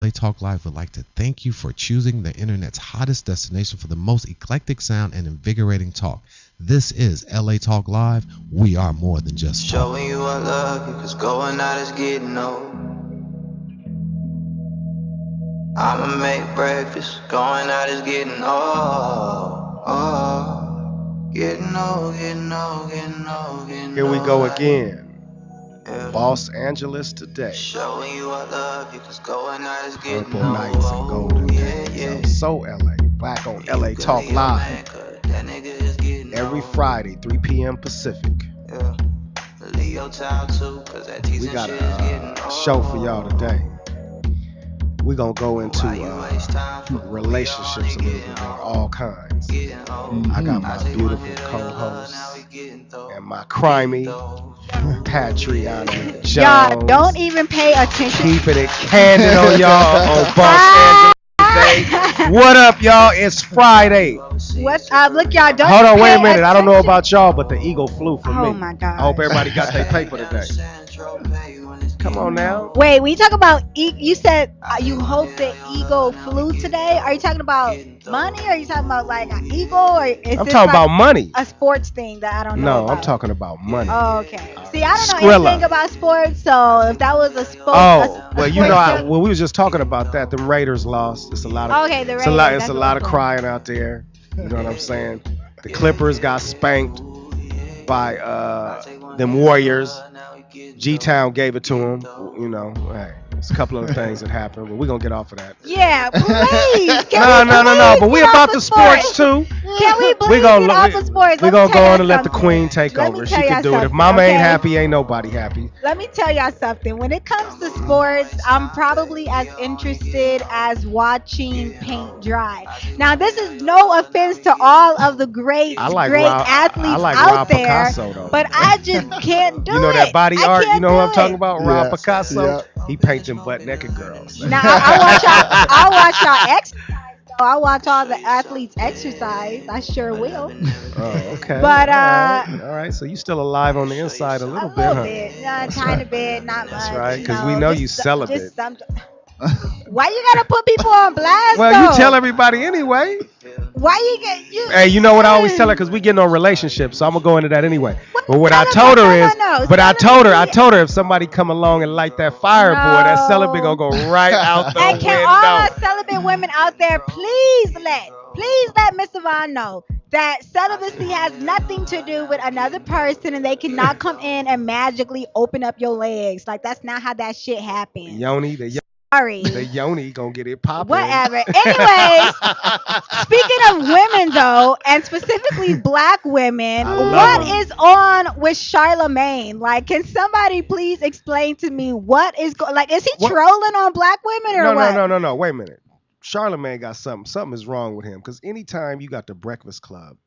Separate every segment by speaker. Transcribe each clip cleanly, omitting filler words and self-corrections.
Speaker 1: LA Talk Live would like to thank you for choosing the internet's hottest destination for the most eclectic sound and invigorating talk. This is LA Talk Live. We are more than just talk.
Speaker 2: Showing you I love you, cause going out is getting old. I'ma make breakfast, going out is getting old. Getting old, getting old, getting old, getting old.
Speaker 3: Here we go again. Los Angeles today.
Speaker 2: Showing you I love you, cause going out is getting
Speaker 3: Purple
Speaker 2: old.
Speaker 3: nights and golden days. I'm so LA. Back on LA Talk Live. Every Friday, 3 p.m. Pacific. We got a show for y'all today. We're going to go into relationships a little bit more, all kinds. I got my beautiful co-host and my crimey Patriana Jones.
Speaker 4: Y'all don't even pay attention.
Speaker 3: Keeping it candid on y'all on Los Angeles today. What up, y'all? It's Friday.
Speaker 4: What's up? Look, y'all don't
Speaker 3: Hold on,
Speaker 4: pay
Speaker 3: wait a minute. I don't know
Speaker 4: attention.
Speaker 3: about y'all, but the eagle flew for me.
Speaker 4: Oh my God.
Speaker 3: I hope everybody got their paper today. Come on now.
Speaker 4: Wait, when you talk about you said you hope the eagle flew today. Are you talking about money? Or are you talking about like an eagle? Or is
Speaker 3: I'm
Speaker 4: this
Speaker 3: talking
Speaker 4: like
Speaker 3: about money.
Speaker 4: a sports thing that I don't know
Speaker 3: No,
Speaker 4: about?
Speaker 3: I'm talking about money.
Speaker 4: Oh, okay. See, I don't know
Speaker 3: Skrilla.
Speaker 4: anything about sports, so if that was a sport,
Speaker 3: Oh, well, you know,
Speaker 4: sports thing-
Speaker 3: we was just talking about that. The Raiders lost. It's a lot of
Speaker 4: Okay, the
Speaker 3: it's a lot,
Speaker 4: Raiders,
Speaker 3: it's a
Speaker 4: that's
Speaker 3: lot
Speaker 4: what
Speaker 3: of
Speaker 4: I'm
Speaker 3: crying out there. You know what I'm saying? The Clippers got spanked by them Warriors. G-Town gave it to them. You know, hey, it's a couple of things that happened, but we're gonna get off of that.
Speaker 4: Yeah, please.
Speaker 3: No. But we about the sports too.
Speaker 4: Can we please get off of sports?
Speaker 3: We're
Speaker 4: Let
Speaker 3: gonna
Speaker 4: me
Speaker 3: go
Speaker 4: tell
Speaker 3: on
Speaker 4: y'all
Speaker 3: and let the
Speaker 4: something.
Speaker 3: queen take
Speaker 4: Let me
Speaker 3: over. She
Speaker 4: tell
Speaker 3: can
Speaker 4: y'all
Speaker 3: do it. If
Speaker 4: something,
Speaker 3: mama ain't
Speaker 4: okay?
Speaker 3: happy, ain't nobody happy.
Speaker 4: Let me tell y'all something. When it comes to sports, I'm probably as interested as watching paint dry. Now, this is no offense to all of the great athletes
Speaker 3: I like
Speaker 4: out
Speaker 3: Rob
Speaker 4: there,
Speaker 3: Picasso, though.
Speaker 4: but I just can't do it.
Speaker 3: You know that body
Speaker 4: I
Speaker 3: art? You
Speaker 4: can't
Speaker 3: know what I'm
Speaker 4: do
Speaker 3: talking
Speaker 4: it.
Speaker 3: about?
Speaker 5: Yeah.
Speaker 3: Rob Picasso?
Speaker 5: Yeah.
Speaker 3: He paints them butt naked girls.
Speaker 4: Now, I watch y'all exercise. though. I watch all the athletes exercise. I sure will.
Speaker 3: Oh, okay.
Speaker 4: But,
Speaker 3: all right. So you still alive on the inside a little bit, huh?
Speaker 4: bit, tiny bit, not much.
Speaker 3: That's right, 'cause we know you celibate.
Speaker 4: Just why you gotta put people on blast?
Speaker 3: Well,
Speaker 4: though?
Speaker 3: you tell everybody anyway.
Speaker 4: Why you get you?
Speaker 3: Hey, you know what I always tell her? Because we getting on relationships, so I'm gonna go into that anyway.
Speaker 4: Well,
Speaker 3: But what
Speaker 4: tell
Speaker 3: I
Speaker 4: her
Speaker 3: told her
Speaker 4: what
Speaker 3: is,
Speaker 4: no one knows.
Speaker 3: but I
Speaker 4: Tell her
Speaker 3: told her if somebody come along and light that fire boy, that
Speaker 4: No.
Speaker 3: celibate gonna go right out the
Speaker 4: And can all our
Speaker 3: window.
Speaker 4: celibate women out there please let Miss Yvonne know that celibacy has nothing to do with another person, and they cannot come in and magically open up your legs. Like that's not how that shit happens.
Speaker 3: Yoni, the
Speaker 4: Sorry.
Speaker 3: Yoni gonna get it popping.
Speaker 4: Whatever. Anyways, speaking of women though, and specifically black women,
Speaker 3: I love
Speaker 4: what
Speaker 3: them.
Speaker 4: is on with Charlemagne? Like, can somebody please explain to me what is like? Is he
Speaker 3: What?
Speaker 4: trolling on black women or what?
Speaker 3: No. Wait a minute. Charlemagne got something. Something is wrong with him. Because anytime you got the Breakfast Club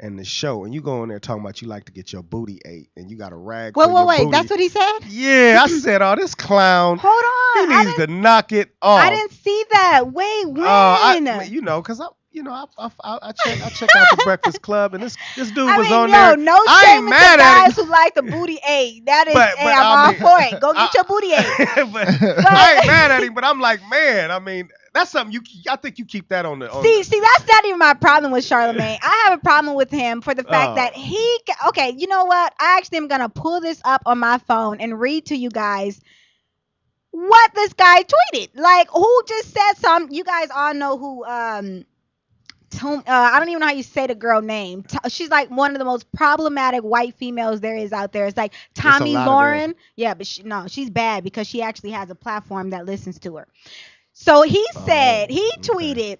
Speaker 3: and the show, and you go in there talking about you like to get your booty ate, and you got a rag for your
Speaker 4: Wait.
Speaker 3: booty.
Speaker 4: That's what he said?
Speaker 3: Yeah, I said, oh, this clown.
Speaker 4: Hold
Speaker 3: He
Speaker 4: on.
Speaker 3: needs to knock it off.
Speaker 4: I didn't see that. Wait, when?
Speaker 3: Because I check out the Breakfast Club, and this dude was on
Speaker 4: yo,
Speaker 3: there.
Speaker 4: no
Speaker 3: I
Speaker 4: shame
Speaker 3: ain't
Speaker 4: to
Speaker 3: mad at
Speaker 4: guys
Speaker 3: him.
Speaker 4: who like the booty ate. That is,
Speaker 3: But
Speaker 4: hey,
Speaker 3: I
Speaker 4: I'm all
Speaker 3: mean-
Speaker 4: for it. Go get your booty ate.
Speaker 3: but I ain't mad at him, but I'm like, man, I mean, that's something I think you keep that on the.
Speaker 4: See, that's not even my problem with Charlemagne. I have a problem with him for the fact
Speaker 3: Oh.
Speaker 4: that okay, you know what? I actually am going to pull this up on my phone and read to you guys what this guy tweeted. Like, who just said something? You guys all know who, I don't even know how you say the girl name. She's like one of the most problematic white females there is out there. It's like Tommy
Speaker 3: lot of
Speaker 4: Lauren. Yeah, but she's bad because she actually has a platform that listens to her. So he said, he tweeted,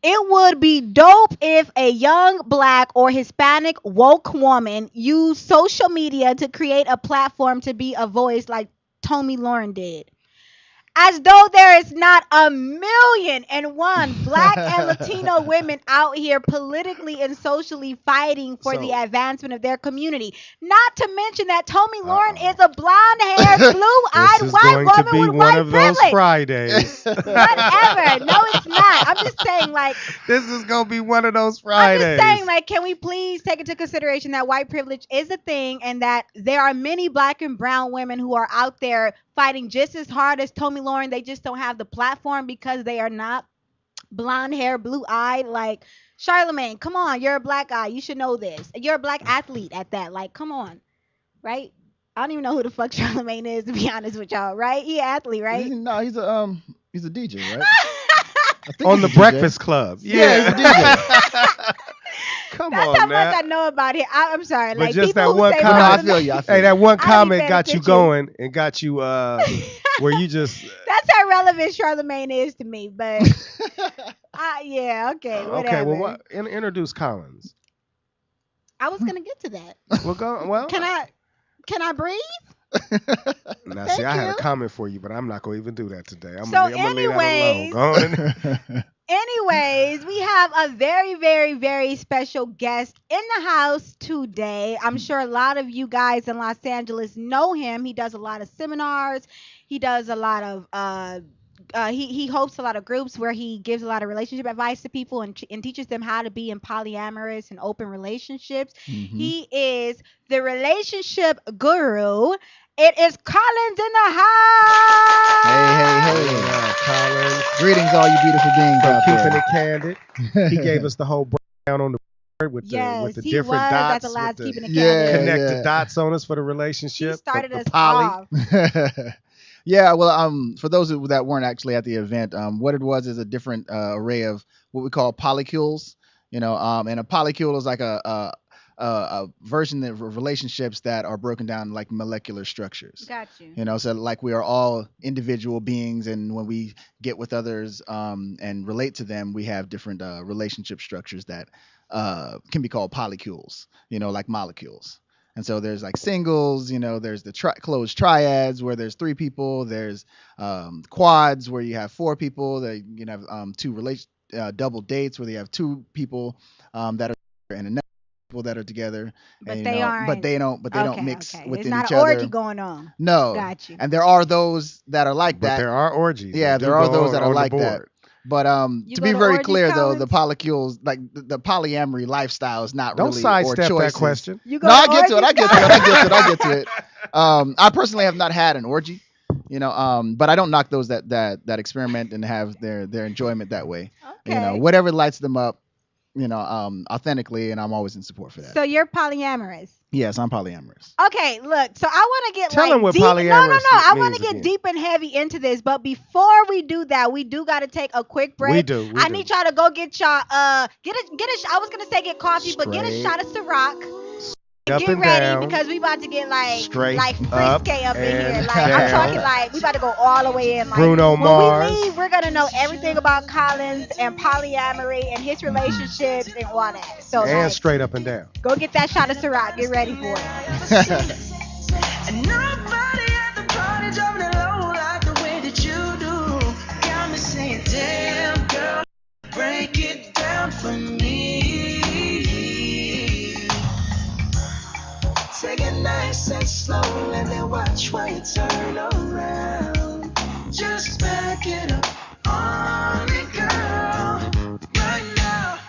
Speaker 4: it would be dope if a young black or Hispanic woke woman used social media to create a platform to be a voice like Tommy Lauren did. As though there is not 1,000,001 black and Latino women out here politically and socially fighting for the advancement of their community. Not to mention that Tommy Lauren is a blonde-haired, blue-eyed
Speaker 3: This is
Speaker 4: white
Speaker 3: going to
Speaker 4: woman
Speaker 3: be
Speaker 4: with
Speaker 3: one
Speaker 4: white
Speaker 3: of those
Speaker 4: privilege.
Speaker 3: Fridays.
Speaker 4: Whatever. No, it's not. I'm just saying, like,
Speaker 3: this is gonna be one of those Fridays.
Speaker 4: I'm just saying, like, can we please take into consideration that white privilege is a thing, and that there are many black and brown women who are out there fighting just as hard as Tomi Lahren. They just don't have the platform because they are not blonde hair, blue eyed. Like, Charlamagne, come on, you're a black guy. You should know this. You're a black athlete at that. Like, come on, right? I don't even know who the fuck Charlamagne is, to be honest with y'all, right? He an athlete, right?
Speaker 5: No, he's a DJ, right?
Speaker 3: On the Breakfast Club.
Speaker 5: Yeah, he's a DJ.
Speaker 3: Come
Speaker 4: That's
Speaker 3: on,
Speaker 4: how
Speaker 3: now.
Speaker 4: much I know about him. I'm sorry.
Speaker 3: But
Speaker 4: Like,
Speaker 3: just
Speaker 4: people
Speaker 3: that
Speaker 4: who
Speaker 3: one
Speaker 4: say
Speaker 3: comment.
Speaker 5: No, I
Speaker 4: Charlamagne-
Speaker 5: feel you. I feel
Speaker 3: Hey, that one
Speaker 4: I
Speaker 3: comment
Speaker 4: ain't
Speaker 3: got
Speaker 4: mad
Speaker 3: you
Speaker 4: at you.
Speaker 3: going and got you where you just
Speaker 4: That's how relevant Charlamagne is to me. But yeah, okay, whatever.
Speaker 3: okay. Well, what? Introduce Collins.
Speaker 4: I was gonna get to that.
Speaker 3: Well, go. Well,
Speaker 4: Can I breathe?
Speaker 3: now
Speaker 4: Thank
Speaker 3: see, I had a
Speaker 4: you.
Speaker 3: comment for you, but I'm not gonna even do that today. I'm
Speaker 4: So
Speaker 3: gonna leave that alone. Go on.
Speaker 4: Anyways, we have a very, very, very special guest in the house today. I'm sure a lot of you guys in Los Angeles know him. He does a lot of seminars. He does a lot of he hosts a lot of groups where he gives a lot of relationship advice to people and teaches them how to be in polyamorous and open relationships.
Speaker 5: Mm-hmm.
Speaker 4: He is the relationship guru. It is Collins in the house.
Speaker 5: Hey.
Speaker 3: Yeah, Collins.
Speaker 5: Greetings, all you beautiful beings
Speaker 3: For
Speaker 5: out
Speaker 3: keeping
Speaker 5: there.
Speaker 3: it candid. He gave us the whole breakdown on the board with
Speaker 4: Yes,
Speaker 3: the
Speaker 4: he
Speaker 3: different
Speaker 4: was
Speaker 3: dots.
Speaker 4: at the last
Speaker 3: with
Speaker 4: Keeping It
Speaker 5: Yeah.
Speaker 4: Candid.
Speaker 3: connect the
Speaker 5: yeah.
Speaker 3: dots on us for the relationship.
Speaker 4: He started
Speaker 3: the
Speaker 4: us
Speaker 3: poly.
Speaker 4: off.
Speaker 5: Yeah, well, for those that weren't actually at the event, what it was is a different array of what we call polycules. And a polycule is like a version of relationships that are broken down like molecular structures.
Speaker 4: Got you.
Speaker 5: So like we are all individual beings, and when we get with others and relate to them, we have different relationship structures that can be called polycules, like molecules. And so there's like singles, there's the closed triads where there's 3 people. There's quads where you have 4 people. You can have double dates where you have 2 people that are and another people that are together.
Speaker 4: But
Speaker 5: and,
Speaker 4: they aren't.
Speaker 5: But they don't
Speaker 4: Okay,
Speaker 5: mix
Speaker 4: okay.
Speaker 5: within
Speaker 4: It's not
Speaker 5: each
Speaker 4: an
Speaker 5: other.
Speaker 4: orgy going on.
Speaker 5: No.
Speaker 4: Got you.
Speaker 5: And there are those that are like
Speaker 3: But
Speaker 5: that.
Speaker 3: there are orgies.
Speaker 5: Yeah,
Speaker 3: that
Speaker 5: there
Speaker 3: do
Speaker 5: are
Speaker 3: go
Speaker 5: those that
Speaker 3: on
Speaker 5: are
Speaker 3: the
Speaker 5: like that.
Speaker 3: board.
Speaker 5: But
Speaker 4: You
Speaker 5: to
Speaker 4: go
Speaker 5: be
Speaker 4: to
Speaker 5: very
Speaker 4: orgies,
Speaker 5: clear, though, the
Speaker 4: Collins?
Speaker 5: polycules, like the polyamory lifestyle is not
Speaker 3: Don't
Speaker 5: really or
Speaker 3: sidestep that
Speaker 5: choices.
Speaker 3: question.
Speaker 4: You go
Speaker 5: No,
Speaker 4: to
Speaker 5: I get to it. I
Speaker 4: orgies,
Speaker 5: get to it.
Speaker 4: Collins?
Speaker 5: I get to it. I personally have not had an orgy, but I don't knock those that experiment and have their enjoyment that way.
Speaker 4: Okay.
Speaker 5: Whatever lights them up, authentically, and I'm always in support for that.
Speaker 4: So you're polyamorous.
Speaker 5: Yes, I'm polyamorous.
Speaker 4: Okay, look. So I want to get
Speaker 3: Tell
Speaker 4: like
Speaker 3: him what
Speaker 4: deep. No.
Speaker 3: polyamorous
Speaker 4: I want to
Speaker 3: means
Speaker 4: get
Speaker 3: again.
Speaker 4: deep and heavy into this, but before we do that, we do got to take a quick break.
Speaker 3: We do.
Speaker 4: I need y'all to go get y'all get a. I was gonna say get coffee, but get a
Speaker 5: Straight
Speaker 4: shot of Ciroc.
Speaker 3: Up
Speaker 4: Get
Speaker 3: and
Speaker 4: ready
Speaker 3: down.
Speaker 4: because we about to get like
Speaker 3: Straight
Speaker 4: frisky up in here.
Speaker 3: and
Speaker 4: Like I'm
Speaker 3: down.
Speaker 4: talking like we about to go all the way in. Like
Speaker 3: Bruno
Speaker 4: when
Speaker 3: Mars.
Speaker 4: we leave, we're gonna know everything about Collins and polyamory and his relationships and all that. So
Speaker 3: And
Speaker 4: like,
Speaker 3: straight up and down.
Speaker 4: go get that shot of Ciroc. Get ready for it.
Speaker 2: And nobody at the party dropping it low like the way that you do. Got me saying, damn girl, break it down for me. Take it nice and slow and then watch while you turn around. Just back it up on it, girl. Right now,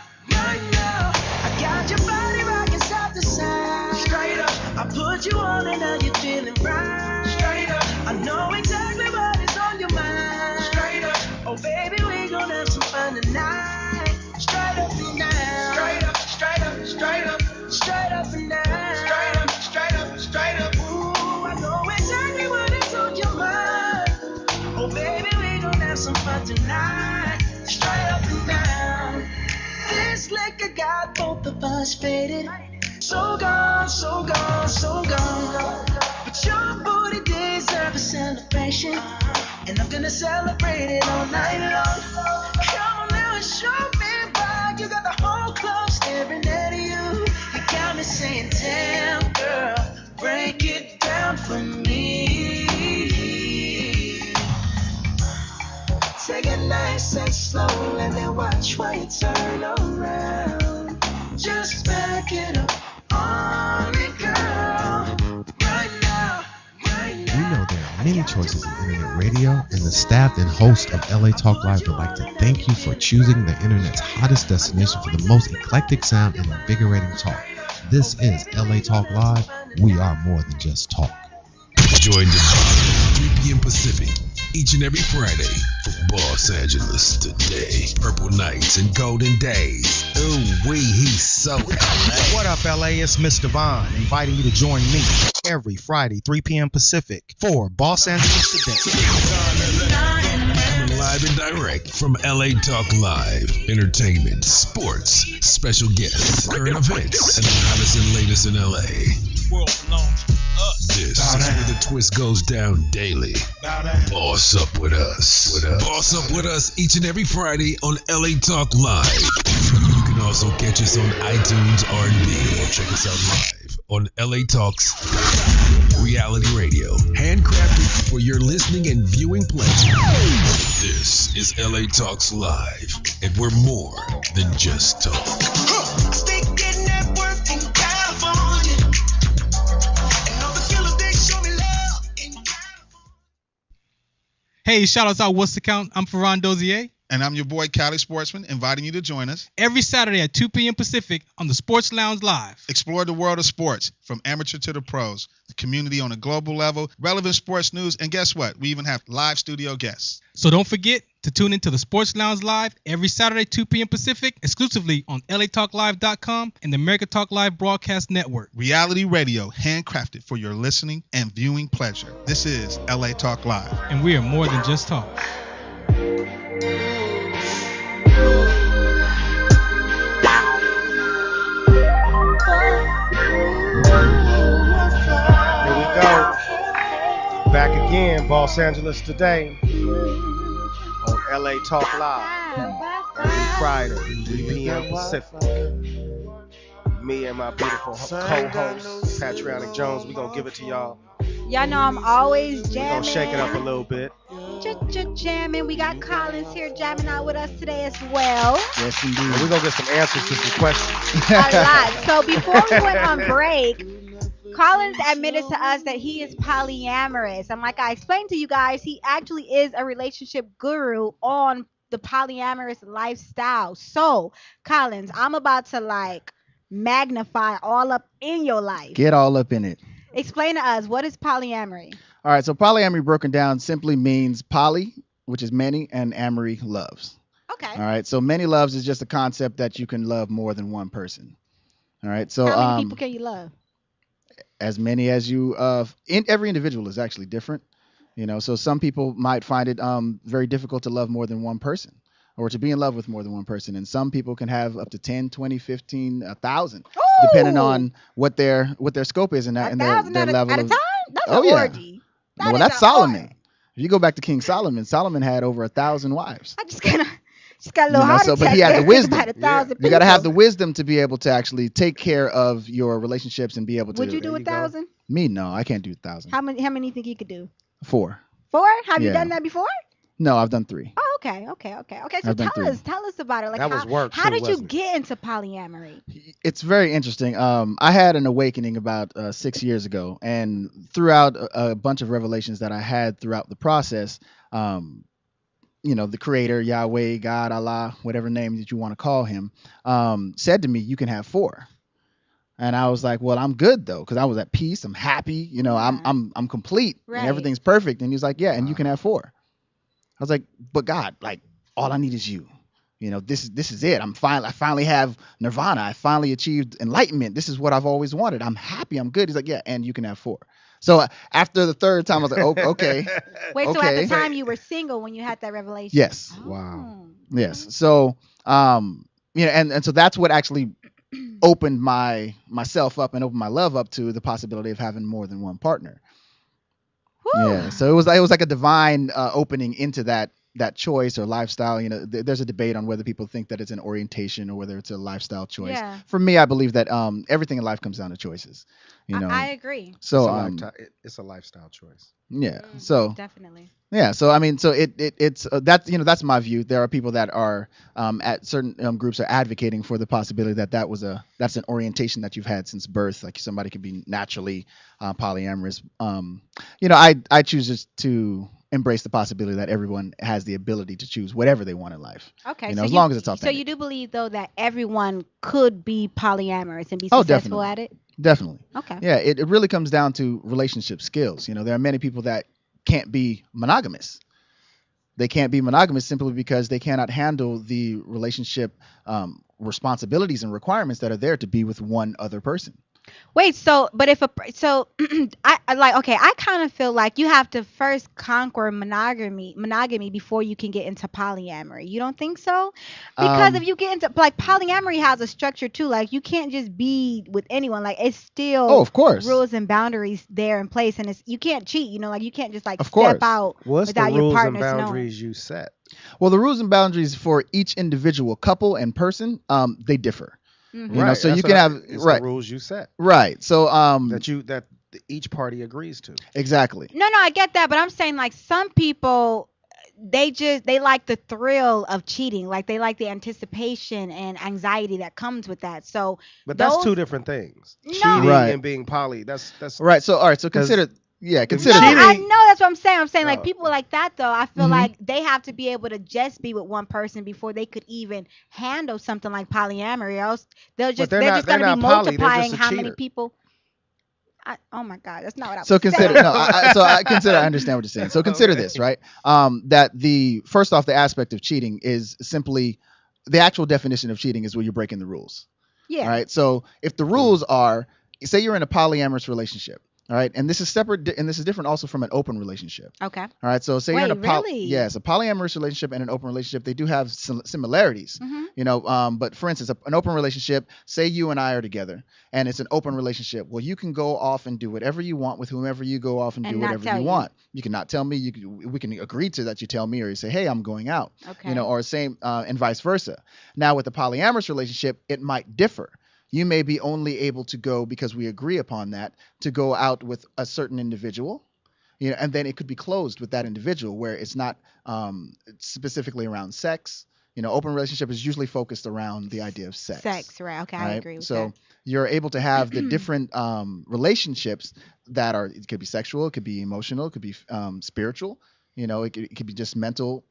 Speaker 2: I got your body rocking side to side. Straight up, I put you on and now you're feeling right. Straight up, I know exactly what is on your mind. Straight up, oh baby, we gon' have some fun tonight. Straight up and down. Straight up, straight up, straight up, straight up and down. Straight up, straight up, straight up. Ooh, I know exactly what is on your mind. Oh baby, we gon' have some fun tonight. Straight up and down. This liquor got both of us faded. So gone, so gone, so gone. But your booty deserves a celebration, and I'm gonna celebrate it all night long. Come on now and show me why you got the whole club staring at you. You got me saying, damn girl, break it down for me. Take it nice and slow and then watch while you turn around. Just back it up on it, girl. Right now, right
Speaker 1: We know there are many choices in internet radio, and the staff and host of LA Talk Live would like to thank you for choosing the internet's hottest destination for the most eclectic sound and invigorating talk. This is LA Talk Live. We are more than just talk.
Speaker 6: Join Devon 3 p.m. Pacific each and every Friday for Los Angeles Today, Purple Nights, and Golden Days. Ooh, he's so LA.
Speaker 7: What up, LA? It's Mr. Vaughn inviting you to join me every Friday, 3 p.m. Pacific for Los Angeles Today.
Speaker 6: Coming live and direct from LA Talk Live. Entertainment, sports, special guests, current events, and the hottest and latest in LA.
Speaker 8: World belongs to us.
Speaker 6: This is where the twist goes down daily. Boss up with us. Boss up with us each and every Friday on LA Talk Live. You can also catch us on iTunes R&B or check us out live on LA Talks Reality Radio. Handcrafted for your listening and viewing pleasure. This is LA Talks Live, and we're more than just talk.
Speaker 2: Stay getting that work in California. And all the killers, they show me love in California.
Speaker 8: Hey, shout outs out What's the Count? I'm Ferran Dozier.
Speaker 9: And I'm your boy, Cali Sportsman, inviting you to join us.
Speaker 8: Every Saturday at 2 p.m. Pacific on the Sports Lounge Live.
Speaker 9: Explore the world of sports, from amateur to the pros, the community on a global level, relevant sports news, and guess what? We even have live studio guests.
Speaker 8: So don't forget to tune into the Sports Lounge Live every Saturday, 2 p.m. Pacific, exclusively on LATalkLive.com and the America Talk Live Broadcast Network.
Speaker 9: Reality radio, handcrafted for your listening and viewing pleasure. This is LA Talk Live.
Speaker 8: And we are more than just talk.
Speaker 3: Back again, Los Angeles Today on LA Talk Live every Friday, 3 p.m. Pacific. Me and my beautiful co-host, Patriotic Jones, we're going to give it to y'all.
Speaker 4: Y'all know I'm always
Speaker 3: We're
Speaker 4: jamming.
Speaker 3: going to shake it up a little bit.
Speaker 4: Jamming. We got Collins here jamming out with us today as well.
Speaker 5: Yes,
Speaker 3: And
Speaker 5: indeed.
Speaker 3: we're going to get some answers to some questions.
Speaker 4: A lot. So before we went on break, Collins admitted to us that he is polyamorous. And like I explained to you guys, he actually is a relationship guru on the polyamorous lifestyle. So, Collins, I'm about to magnify all up in your life.
Speaker 5: Get all up in it.
Speaker 4: Explain to us, what is polyamory?
Speaker 5: All right, so polyamory broken down simply means poly, which is many, and amory, loves.
Speaker 4: Okay.
Speaker 5: All right, so many loves is just a concept that you can love more than one person. All right, so
Speaker 4: How many people can you love?
Speaker 5: as many as you every individual is actually different, so some people might find it very difficult to love more than one person or to be in love with more than one person, and some people can have up to 10, 20, 15, 1,000 depending on what their scope is and their
Speaker 4: 1,000
Speaker 5: level
Speaker 4: at a
Speaker 5: of
Speaker 4: time? That's
Speaker 5: Oh,
Speaker 4: an
Speaker 5: yeah.
Speaker 4: orgy.
Speaker 5: well,
Speaker 4: is
Speaker 5: that's
Speaker 4: an
Speaker 5: Solomon.
Speaker 4: orgy.
Speaker 5: If you go back to King Solomon had over 1,000 wives.
Speaker 4: I just got a little heart attack.
Speaker 5: But he had the
Speaker 4: there.
Speaker 5: wisdom.
Speaker 4: About 1,000
Speaker 5: You got to have the
Speaker 4: people.
Speaker 5: wisdom to be able to actually take care of your relationships and be able to.
Speaker 4: Would you do 1,000?
Speaker 5: Me, no, I can't do 1,000.
Speaker 4: How many you think you could do?
Speaker 5: 4.
Speaker 4: 4? Have you
Speaker 5: Yeah.
Speaker 4: done that before?
Speaker 5: No, I've done 3.
Speaker 4: Oh, okay. So
Speaker 5: I've done 3.
Speaker 4: tell us about it.
Speaker 3: That was work
Speaker 4: How
Speaker 3: too,
Speaker 4: did you
Speaker 3: wasn't it?
Speaker 4: get into polyamory?
Speaker 5: It's very interesting. I had an awakening about 6 years ago, and throughout a bunch of revelations that I had throughout the process, the Creator, Yahweh, God, Allah, whatever name that you want to call him, said to me, "You can have 4." And I was like, "Well, I'm good though, because I was at peace. I'm happy. I'm complete,
Speaker 4: Right.
Speaker 5: and everything's perfect." And he's like, "Yeah, and you can have 4." I was like, "But God, all I need is you. This is it. I finally have nirvana. I finally achieved enlightenment. This is what I've always wanted. I'm happy. I'm good." He's like, "Yeah, and you can have 4." So after the third time, I was like, "Oh, okay."
Speaker 4: Wait, so at
Speaker 5: Okay.
Speaker 4: the time you were single when you had that revelation?
Speaker 5: Yes.
Speaker 4: Oh.
Speaker 5: Yes. So, and so that's what actually opened myself up and opened my love up to the possibility of having more than one partner.
Speaker 4: Whew.
Speaker 5: Yeah. So it was like a divine opening into that that choice or lifestyle, there's a debate on whether people think that it's an orientation or whether it's a lifestyle choice.
Speaker 4: Yeah.
Speaker 5: For me, I believe that everything in life comes down to choices.
Speaker 4: I agree.
Speaker 5: So
Speaker 3: it's a lifestyle choice.
Speaker 5: yeah. So
Speaker 4: Definitely.
Speaker 5: yeah. So I mean, so it's that's my view. There are people that are at certain groups are advocating for the possibility that that's an orientation that you've had since birth. Like somebody could be naturally polyamorous. I choose just to embrace the possibility that everyone has the ability to choose whatever they want in life.
Speaker 4: Okay.
Speaker 5: As long as it's authentic.
Speaker 4: So you do believe though that everyone could be polyamorous and be
Speaker 5: Oh,
Speaker 4: successful
Speaker 5: definitely.
Speaker 4: at it?
Speaker 5: Definitely.
Speaker 4: Okay.
Speaker 5: Yeah, it really comes down to relationship skills. There are many people that can't be monogamous. They can't be monogamous simply because they cannot handle the relationship responsibilities and requirements that are there to be with one other person.
Speaker 4: Wait, I kind of feel like you have to first conquer monogamy before you can get into polyamory. You don't think so? Because if you get into polyamory has a structure too. Like you can't just be with anyone. Like it's still
Speaker 5: of course
Speaker 4: rules and boundaries there in place, and you can't cheat. Like you can't just
Speaker 5: of
Speaker 4: step
Speaker 5: course.
Speaker 4: out
Speaker 3: What's
Speaker 4: without
Speaker 3: the
Speaker 4: your
Speaker 3: rules and
Speaker 4: partners knowing.
Speaker 3: boundaries you set?
Speaker 5: Well, the rules and boundaries for each individual couple and person, they differ.
Speaker 4: Mm-hmm.
Speaker 5: So you can have
Speaker 3: the rules you set.
Speaker 5: Right. So
Speaker 3: that each party agrees to.
Speaker 5: Exactly.
Speaker 4: No, I get that, but I'm saying like some people they like the thrill of cheating, like they like the anticipation and anxiety that comes with that. So,
Speaker 3: but that's two different things.
Speaker 4: No.
Speaker 3: Cheating
Speaker 5: Right.
Speaker 3: and being poly. That's
Speaker 5: right. So all right. So consider.
Speaker 4: No,
Speaker 5: Consider.
Speaker 4: I know that's what I'm saying. I'm saying like
Speaker 3: Oh.
Speaker 4: people like that though. I feel like they have to be able to just be with one person before they could even handle something like polyamory. Or else they're just
Speaker 3: they're
Speaker 4: just
Speaker 3: not
Speaker 4: gonna be
Speaker 3: poly, they're
Speaker 4: multiplying
Speaker 3: just a
Speaker 4: how many
Speaker 3: cheater.
Speaker 4: people. Oh my God, that's not what I was
Speaker 5: So consider
Speaker 4: saying.
Speaker 5: I consider I understand what you're saying. So consider this, right? That the first off, the aspect of cheating is simply the actual definition of cheating is where you're breaking the rules.
Speaker 4: Yeah.
Speaker 5: All right. So if the rules are, say you're in a polyamorous relationship, all right, and this is separate, and this is different also from an open relationship.
Speaker 4: Okay.
Speaker 5: All right. So say you're in a
Speaker 4: really?
Speaker 5: yes, a polyamorous relationship and an open relationship, they do have similarities.
Speaker 4: Mhm.
Speaker 5: But for instance, an open relationship, say you and I are together, and it's an open relationship. Well, you can go off and do whatever you want with whomever you go off and do
Speaker 4: And not
Speaker 5: whatever
Speaker 4: tell
Speaker 5: you
Speaker 4: you.
Speaker 5: want. You cannot tell me. We can agree to that. You tell me, or you say, hey, I'm going out.
Speaker 4: Okay.
Speaker 5: Or same and vice versa. Now with a polyamorous relationship, it might differ. You may be only able to go because we agree upon that to go out with a certain individual, and then it could be closed with that individual where it's not specifically around sex. Open relationship is usually focused around the idea of sex.
Speaker 4: Sex, right? Okay, I agree with
Speaker 5: So
Speaker 4: that.
Speaker 5: you're able to have the different relationships that are. It could be sexual, it could be emotional, it could be spiritual. It could be just mental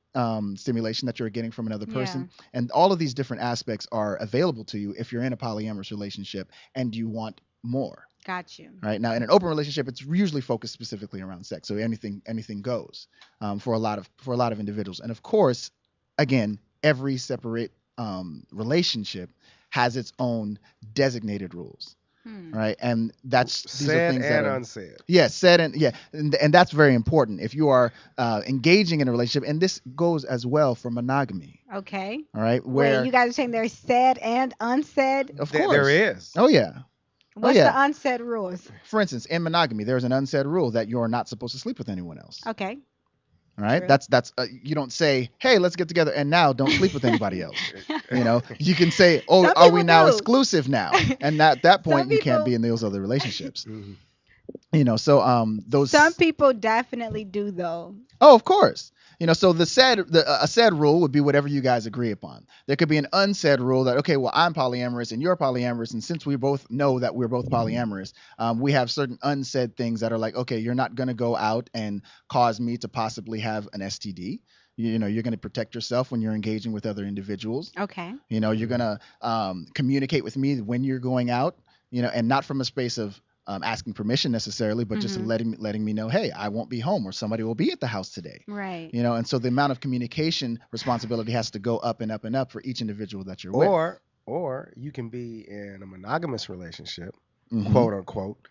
Speaker 5: stimulation that you're getting from another person. And all of these different aspects are available to you if you're in a polyamorous relationship and you want more.
Speaker 4: Got you.
Speaker 5: Right now, in an open relationship, it's usually focused specifically around sex. So anything goes for a lot of individuals. And of course, again, every separate relationship has its own designated rules. Right, and these
Speaker 3: said
Speaker 5: are things
Speaker 3: and
Speaker 5: that are
Speaker 3: unsaid.
Speaker 5: Yeah, said and that's very important. If you are engaging in a relationship, and this goes as well for monogamy.
Speaker 4: Okay.
Speaker 5: All right,
Speaker 4: Wait, you guys are saying there's said and unsaid?
Speaker 5: Of course
Speaker 3: There is.
Speaker 5: Oh yeah.
Speaker 4: What's
Speaker 5: yeah.
Speaker 4: the unsaid rules?
Speaker 5: For instance, in monogamy, there's an unsaid rule that you are not supposed to sleep with anyone else.
Speaker 4: Okay.
Speaker 5: All right,
Speaker 4: True.
Speaker 5: that's you don't say, hey, let's get together and now don't sleep with anybody else. You can say, oh,
Speaker 4: Some
Speaker 5: are we
Speaker 4: people
Speaker 5: now
Speaker 4: do.
Speaker 5: exclusive now? And at that point,
Speaker 4: Some
Speaker 5: you can't
Speaker 4: people-
Speaker 5: be in those other relationships.
Speaker 3: Mhm.
Speaker 5: So those.
Speaker 4: Some people definitely do though.
Speaker 5: Oh, of course. So a said rule would be whatever you guys agree upon. There could be an unsaid rule that, okay, well, I'm polyamorous and you're polyamorous, and since we both know that we're both polyamorous, we have certain unsaid things that are like, okay, you're not going to go out and cause me to possibly have an STD. You're going to protect yourself when you're engaging with other individuals.
Speaker 4: Okay.
Speaker 5: You're going to communicate with me when you're going out, and not from a space of asking permission necessarily, but just letting me know, hey, I won't be home or somebody will be at the house today.
Speaker 4: Right.
Speaker 5: And so the amount of communication responsibility has to go up and up and up for each individual that you're with.
Speaker 3: Or you can be in a monogamous relationship,
Speaker 5: Mhm.
Speaker 3: quote unquote,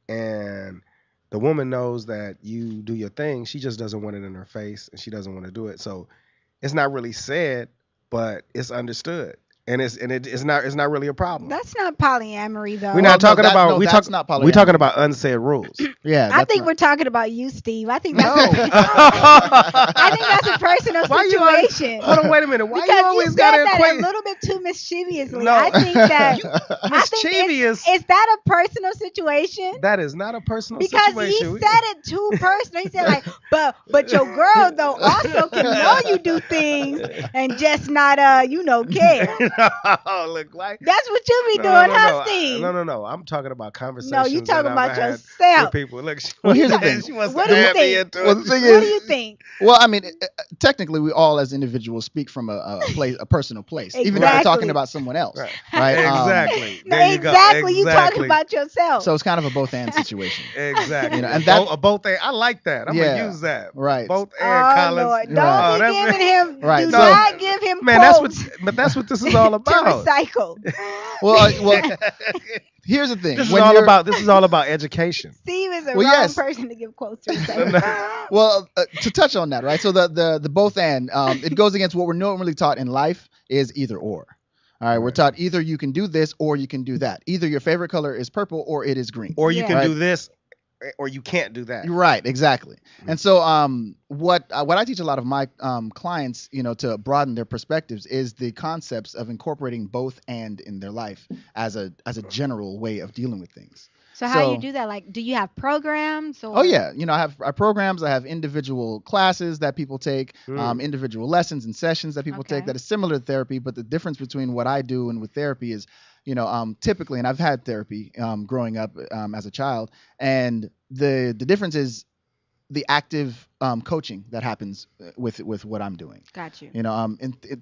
Speaker 3: and the woman knows that you do your thing. She just doesn't want it in her face, and she doesn't want to do it. So it's not really said, but it's understood. and it's not really a problem.
Speaker 4: That's not polyamory though.
Speaker 3: We're not talking about we're talking about unsaid rules.
Speaker 5: Yeah,
Speaker 4: I think we're talking about you, Steve. I think that's a personal situation.
Speaker 3: Hold on, wait a minute. Why
Speaker 4: because
Speaker 3: you always
Speaker 4: you said
Speaker 3: got to
Speaker 4: that
Speaker 3: equate?
Speaker 4: a little bit too mischievously.
Speaker 3: No.
Speaker 4: I think that
Speaker 3: Mischievous.
Speaker 4: is that a personal situation?
Speaker 3: That is not a personal
Speaker 4: Because
Speaker 3: situation.
Speaker 4: he said it too personal. He said like, but your girl though also can know you do things and just not care.
Speaker 3: No, look like
Speaker 4: That's what you be doing, huh, Steve?
Speaker 3: No. I'm talking about conversations.
Speaker 4: No, you talking
Speaker 3: that
Speaker 4: about
Speaker 3: I've had
Speaker 4: yourself.
Speaker 3: with people. Look,
Speaker 5: Well, here's the thing.
Speaker 3: She wants
Speaker 4: What
Speaker 3: to
Speaker 4: do you
Speaker 3: add me
Speaker 4: think?
Speaker 3: into
Speaker 5: Well,
Speaker 3: it.
Speaker 5: the thing
Speaker 4: What do
Speaker 5: is,
Speaker 4: you think?
Speaker 5: well, I mean, technically, we all as individuals speak from a place, a personal place, even if we're
Speaker 4: Exactly.
Speaker 5: talking about someone else,
Speaker 3: Right.
Speaker 5: right?
Speaker 3: Exactly.
Speaker 4: No,
Speaker 3: There you go.
Speaker 4: exactly. You talking
Speaker 3: Exactly.
Speaker 4: about yourself.
Speaker 5: So it's kind of a both and situation.
Speaker 3: Exactly.
Speaker 5: You know, and that-
Speaker 3: both and I like that. I'm
Speaker 5: Yeah.
Speaker 3: gonna use that.
Speaker 5: Right.
Speaker 3: Both and
Speaker 4: oh
Speaker 3: Collins.
Speaker 4: Lord, don't
Speaker 5: Right.
Speaker 4: be
Speaker 3: that's-
Speaker 4: giving him.
Speaker 5: Right,
Speaker 4: Do
Speaker 5: so-
Speaker 4: not give him
Speaker 3: Man, that's
Speaker 4: quotes
Speaker 3: what this is all
Speaker 4: to
Speaker 3: about.
Speaker 4: recycle.
Speaker 5: Well, here's the thing.
Speaker 3: This is
Speaker 5: When
Speaker 3: all
Speaker 5: you're-
Speaker 3: about education.
Speaker 4: Steve is a
Speaker 5: Well,
Speaker 4: wrong
Speaker 5: yes.
Speaker 4: person to give quotes to recycle.
Speaker 5: Well, to touch on that, right? So the both and it goes against what we're normally taught in life is either or. All right, we're taught either you can do this or you can do that. Either your favorite color is purple or it is green.
Speaker 3: Or you
Speaker 4: Yeah.
Speaker 3: can
Speaker 5: Right.
Speaker 3: do this, or you can't do that.
Speaker 5: Right, exactly. And so what I teach a lot of my clients, to broaden their perspectives is the concepts of incorporating both and in their life as a general way of dealing with things.
Speaker 4: So how do
Speaker 5: So-
Speaker 4: you do that? Like, do you have programs? Or?
Speaker 5: Oh yeah, I have programs. I have individual classes that people take, individual lessons and sessions that people
Speaker 4: Okay.
Speaker 5: take. That is similar to therapy, but the difference between what I do and with therapy is, typically, and I've had therapy growing up as a child, and the difference is the active coaching that happens with what I'm doing.
Speaker 4: Got you.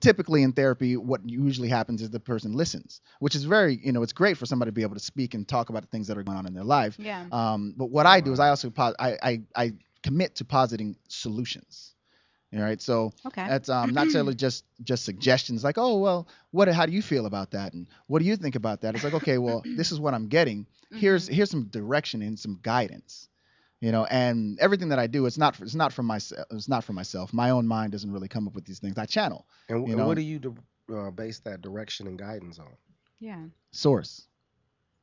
Speaker 5: Typically in therapy, what usually happens is the person listens, which is very, it's great for somebody to be able to speak and talk about the things that are going on in their life.
Speaker 4: Yeah.
Speaker 5: But what I do is I also I commit to positing solutions. All right, so
Speaker 4: Okay.
Speaker 5: that's not necessarily just suggestions like, oh well, how do you feel about that, and what do you think about that? It's like, okay, well, this is what I'm getting. Here's some direction and some guidance. And everything that I do, it's not for myself. My own mind doesn't really come up with these things. I channel.
Speaker 3: And what do you base that direction and guidance on?
Speaker 4: Yeah.
Speaker 5: Source,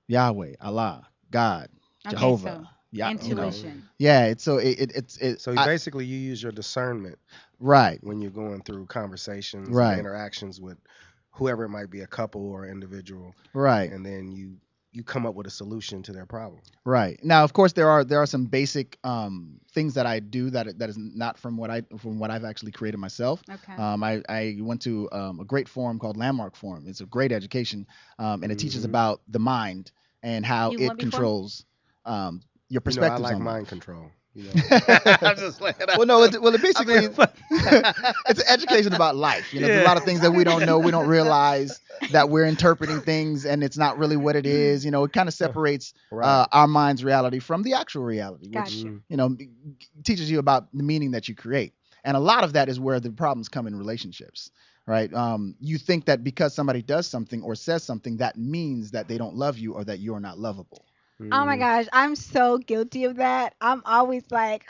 Speaker 5: Yahweh, Allah, God,
Speaker 4: Okay,
Speaker 5: Jehovah.
Speaker 4: so
Speaker 5: Yeah,
Speaker 4: intuition.
Speaker 5: Yeah, it's it's
Speaker 3: So basically, you use your discernment
Speaker 5: right.
Speaker 3: when you're going through conversations,
Speaker 5: Right.
Speaker 3: and interactions with whoever it might be, a couple or individual,
Speaker 5: Right.
Speaker 3: and then you come up with a solution to their problem.
Speaker 5: Right. Now, of course, there are some basic things that I do that is not from what I've actually created myself.
Speaker 4: Okay.
Speaker 5: I went to a great forum called Landmark Forum. It's a great education, and it teaches about the mind and how
Speaker 4: You
Speaker 5: it
Speaker 4: went before?
Speaker 5: controls your
Speaker 3: I
Speaker 5: perspectives
Speaker 3: like
Speaker 5: on
Speaker 3: mind
Speaker 5: life.
Speaker 3: control.
Speaker 5: I'm just playing. Well, no, it basically it's an education about life. There's a lot of things that we don't know, we don't realize that we're interpreting things, and it's not really what it is. It kind of separates
Speaker 3: Right.
Speaker 5: our mind's reality from the actual reality, which
Speaker 4: Gotcha.
Speaker 5: teaches you about the meaning that you create. And a lot of that is where the problems come in relationships. Right. You think that because somebody does something or says something, that means that they don't love you or that you're not lovable.
Speaker 4: Oh my gosh, I'm so guilty of that. I'm always like,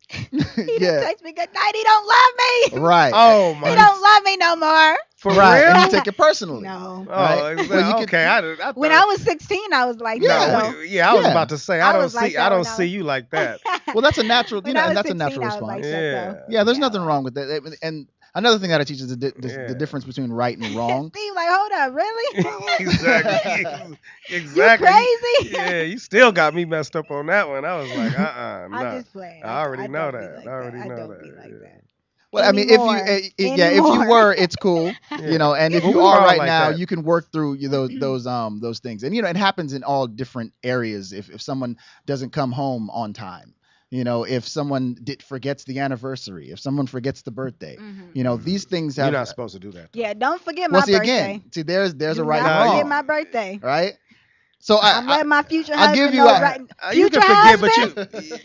Speaker 4: he
Speaker 5: Yeah.
Speaker 4: didn't text me good night. He don't love me.
Speaker 5: Right.
Speaker 3: Oh
Speaker 4: He
Speaker 3: my!
Speaker 4: don't love me no more.
Speaker 3: For
Speaker 5: right.
Speaker 3: real?
Speaker 5: And you take it personally.
Speaker 4: No.
Speaker 3: Oh,
Speaker 5: Right?
Speaker 3: exactly.
Speaker 5: Well, you could-
Speaker 3: Okay. I
Speaker 4: When
Speaker 3: thought-
Speaker 4: I was 16, I was like,
Speaker 5: Yeah.
Speaker 4: that,
Speaker 3: No,
Speaker 4: though.
Speaker 3: yeah, I was
Speaker 5: Yeah.
Speaker 3: about to say
Speaker 4: I
Speaker 3: I don't
Speaker 4: was like
Speaker 3: see
Speaker 4: that
Speaker 3: I don't
Speaker 4: when I
Speaker 3: see
Speaker 4: was-
Speaker 3: you like that.
Speaker 5: Well, that's a natural,
Speaker 4: When I was
Speaker 5: that's a
Speaker 4: 16,
Speaker 5: natural
Speaker 4: I was
Speaker 5: response.
Speaker 4: like that,
Speaker 3: Yeah.
Speaker 4: though.
Speaker 5: Yeah, there's nothing wrong with that. And another thing that I teach is the
Speaker 3: Yeah.
Speaker 5: difference between right and wrong.
Speaker 4: Steve, like, hold up, really?
Speaker 3: Exactly.
Speaker 4: You
Speaker 3: Exactly.
Speaker 4: crazy?
Speaker 3: Yeah, you still got me messed up on that one. I was like, no.
Speaker 4: I'm just playing.
Speaker 3: I already know
Speaker 4: don't be
Speaker 3: that.
Speaker 4: like
Speaker 3: I already
Speaker 4: I
Speaker 3: know
Speaker 4: don't
Speaker 3: that.
Speaker 4: be like
Speaker 3: Yeah.
Speaker 4: that.
Speaker 5: Well, I mean,
Speaker 4: Anymore.
Speaker 5: if you
Speaker 4: Anymore.
Speaker 5: were, it's cool, and if
Speaker 3: Well,
Speaker 5: you
Speaker 3: we
Speaker 5: are
Speaker 3: are
Speaker 5: right
Speaker 3: like
Speaker 5: now,
Speaker 3: that.
Speaker 5: you can work through those things, and it happens in all different areas. If someone doesn't come home on time, if someone forgets the anniversary, if someone forgets the birthday, these things have.
Speaker 3: You're not supposed to do that.
Speaker 4: Yeah, don't forget my
Speaker 5: Well, see
Speaker 4: birthday.
Speaker 5: again, there's
Speaker 4: Do
Speaker 5: a right
Speaker 4: not
Speaker 5: and
Speaker 4: forget
Speaker 5: wrong,
Speaker 4: my birthday.
Speaker 5: right? So
Speaker 4: I'm letting my future
Speaker 5: I'll
Speaker 4: husband
Speaker 5: give you
Speaker 4: know
Speaker 5: a-
Speaker 4: right.
Speaker 3: You
Speaker 4: Future
Speaker 3: can forget,
Speaker 4: husband,
Speaker 3: but you.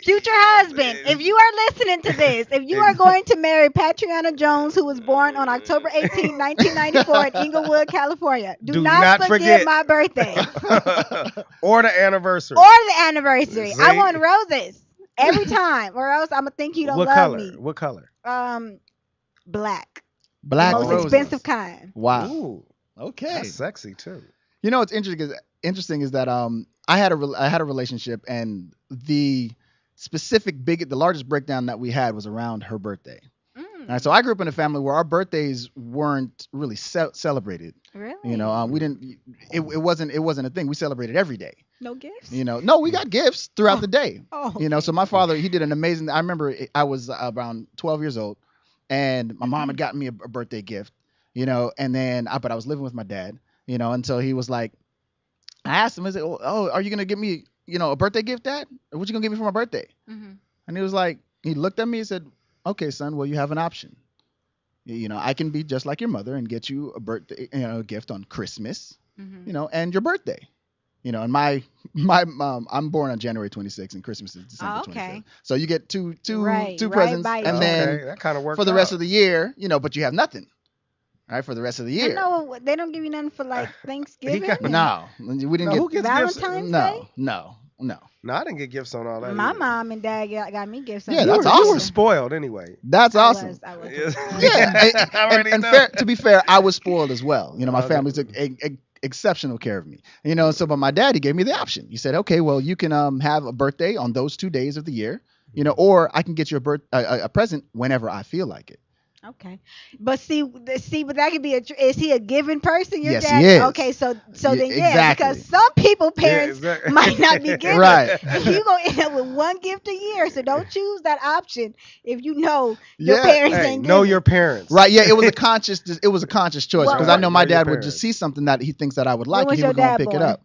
Speaker 4: future husband, if you are listening to this, if you are going to marry Patriana Jones, who was born on October 18, 1994 in Inglewood, California, do not forget my birthday
Speaker 3: Or the anniversary.
Speaker 4: or the anniversary. I
Speaker 3: See?
Speaker 4: want roses every time, or else I'm gonna think you don't
Speaker 3: What
Speaker 4: love
Speaker 3: color?
Speaker 4: me.
Speaker 3: What color?
Speaker 4: Black.
Speaker 5: Black
Speaker 4: the most
Speaker 5: roses.
Speaker 4: expensive kind.
Speaker 5: Wow.
Speaker 3: Ooh,
Speaker 5: Okay.
Speaker 3: that's sexy too.
Speaker 5: You know what's interesting is that I had a relationship, and the the largest breakdown that we had was around her birthday. All right, so I grew up in a family where our birthdays weren't really celebrated.
Speaker 4: Really?
Speaker 5: You know, we didn't. It wasn't a thing. We celebrated every day.
Speaker 4: No gifts?
Speaker 5: You know, no, we got gifts throughout the day.
Speaker 4: Oh,
Speaker 5: You know, so my father, he did an amazing. I remember I was around 12 years old, and my mom had gotten me a birthday gift. You know, and then but I was living with my dad. You know, and so he was like, I asked him, I said, "Oh, are you gonna give me, a birthday gift, Dad? What you gonna give me for my birthday?" And he was like, he looked at me and said, "Okay, son, well, you have an option. You know, I can be just like your mother and get you a birthday, gift on Christmas, and your birthday. You know, and my I'm born on January 26th and Christmas is December 25th. So you get two presents, and then
Speaker 3: that kind of works
Speaker 5: for the rest of the year, but you have nothing. All right, for the rest of the year.
Speaker 4: No, they don't give you nothing for like Thanksgiving.
Speaker 5: No, we didn't get
Speaker 3: who gets
Speaker 4: Valentine's Day.
Speaker 5: No.
Speaker 3: No, I didn't get gifts on all that.
Speaker 4: My
Speaker 3: either.
Speaker 4: mom and dad got me gifts.
Speaker 5: Yeah,
Speaker 4: on
Speaker 5: that's
Speaker 3: You
Speaker 5: awesome.
Speaker 3: were spoiled anyway.
Speaker 5: That's awesome.
Speaker 4: I was.
Speaker 5: Yeah,
Speaker 3: I already
Speaker 5: and
Speaker 3: know.
Speaker 5: to be fair, I was spoiled as well. You know, my
Speaker 3: Okay.
Speaker 5: family took exceptional care of me. You know, so but my daddy gave me the option. He said, "Okay, well, you can have a birthday on those 2 days of the year, or I can get you a present whenever I feel like it."
Speaker 4: Okay, but but that could be is he a giving person? Your
Speaker 5: Yes,
Speaker 4: dad?
Speaker 5: he is.
Speaker 4: Okay, so then
Speaker 5: exactly.
Speaker 4: because some people parents
Speaker 3: exactly.
Speaker 4: might not be giving.
Speaker 5: Right.
Speaker 4: You gonna end up with one gift a year, so don't choose that option if you know your
Speaker 5: Yeah.
Speaker 4: parents
Speaker 3: Hey,
Speaker 4: ain't
Speaker 3: know
Speaker 4: giving.
Speaker 3: your parents.
Speaker 5: Right? Yeah, it was a conscious choice
Speaker 4: Well,
Speaker 5: because I know my
Speaker 3: know your
Speaker 5: dad would just
Speaker 3: parents.
Speaker 5: see something that he thinks that I would like,
Speaker 4: was
Speaker 5: and he
Speaker 4: your
Speaker 5: would go and
Speaker 4: dad
Speaker 5: pick it
Speaker 4: born?
Speaker 5: up.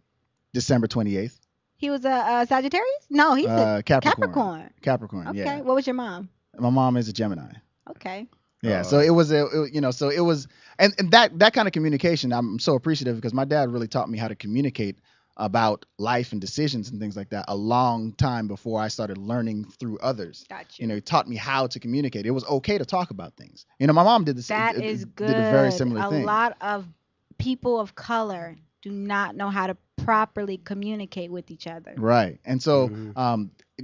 Speaker 5: December 28th.
Speaker 4: He was a Sagittarius? No, he's a
Speaker 5: Capricorn.
Speaker 4: Capricorn. Okay,
Speaker 5: Yeah.
Speaker 4: what was your mom?
Speaker 5: My mom is a Gemini.
Speaker 4: Okay.
Speaker 5: Yeah, so it was so it was, and that kind of communication, I'm so appreciative because my dad really taught me how to communicate about life and decisions and things like that a long time before I started learning through others.
Speaker 4: Gotcha.
Speaker 5: You know, he taught me how to communicate. It was okay to talk about things. You know, my mom did the same.
Speaker 4: That is good.
Speaker 5: Did a very similar thing.
Speaker 4: A lot of people of color do not know how to properly communicate with each other.
Speaker 5: Right. And so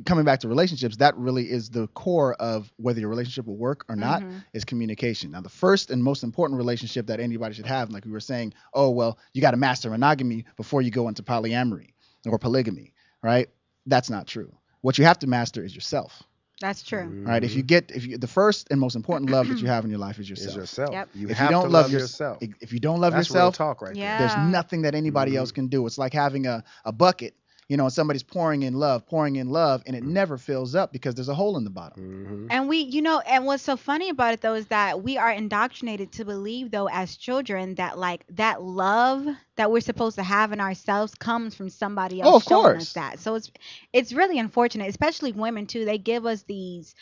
Speaker 5: coming back to relationships, that really is the core of whether your relationship will work or not is communication. Now, the first and most important relationship that anybody should have, like we were saying, you got to master monogamy before you go into polyamory or polygamy, right? That's not true. What you have to master is yourself.
Speaker 4: That's true.
Speaker 5: Right? If you the first and most important love that you have in your life is yourself.
Speaker 3: Is yourself.
Speaker 4: Yep.
Speaker 3: You
Speaker 5: If
Speaker 3: have
Speaker 5: you don't
Speaker 3: to
Speaker 5: love
Speaker 3: yourself.
Speaker 5: If you don't love
Speaker 3: That's real
Speaker 5: yourself,
Speaker 3: talk right
Speaker 4: Yeah.
Speaker 5: there's nothing that anybody else can do. It's like having a bucket, and somebody's pouring in love, and it never fills up because there's a hole in the bottom.
Speaker 4: And and what's so funny about it though is that we are indoctrinated to believe though as children that like that love that we're supposed to have in ourselves comes from somebody else
Speaker 5: Oh, of
Speaker 4: showing
Speaker 5: course.
Speaker 4: us that. So it's really unfortunate, especially women too. They give us these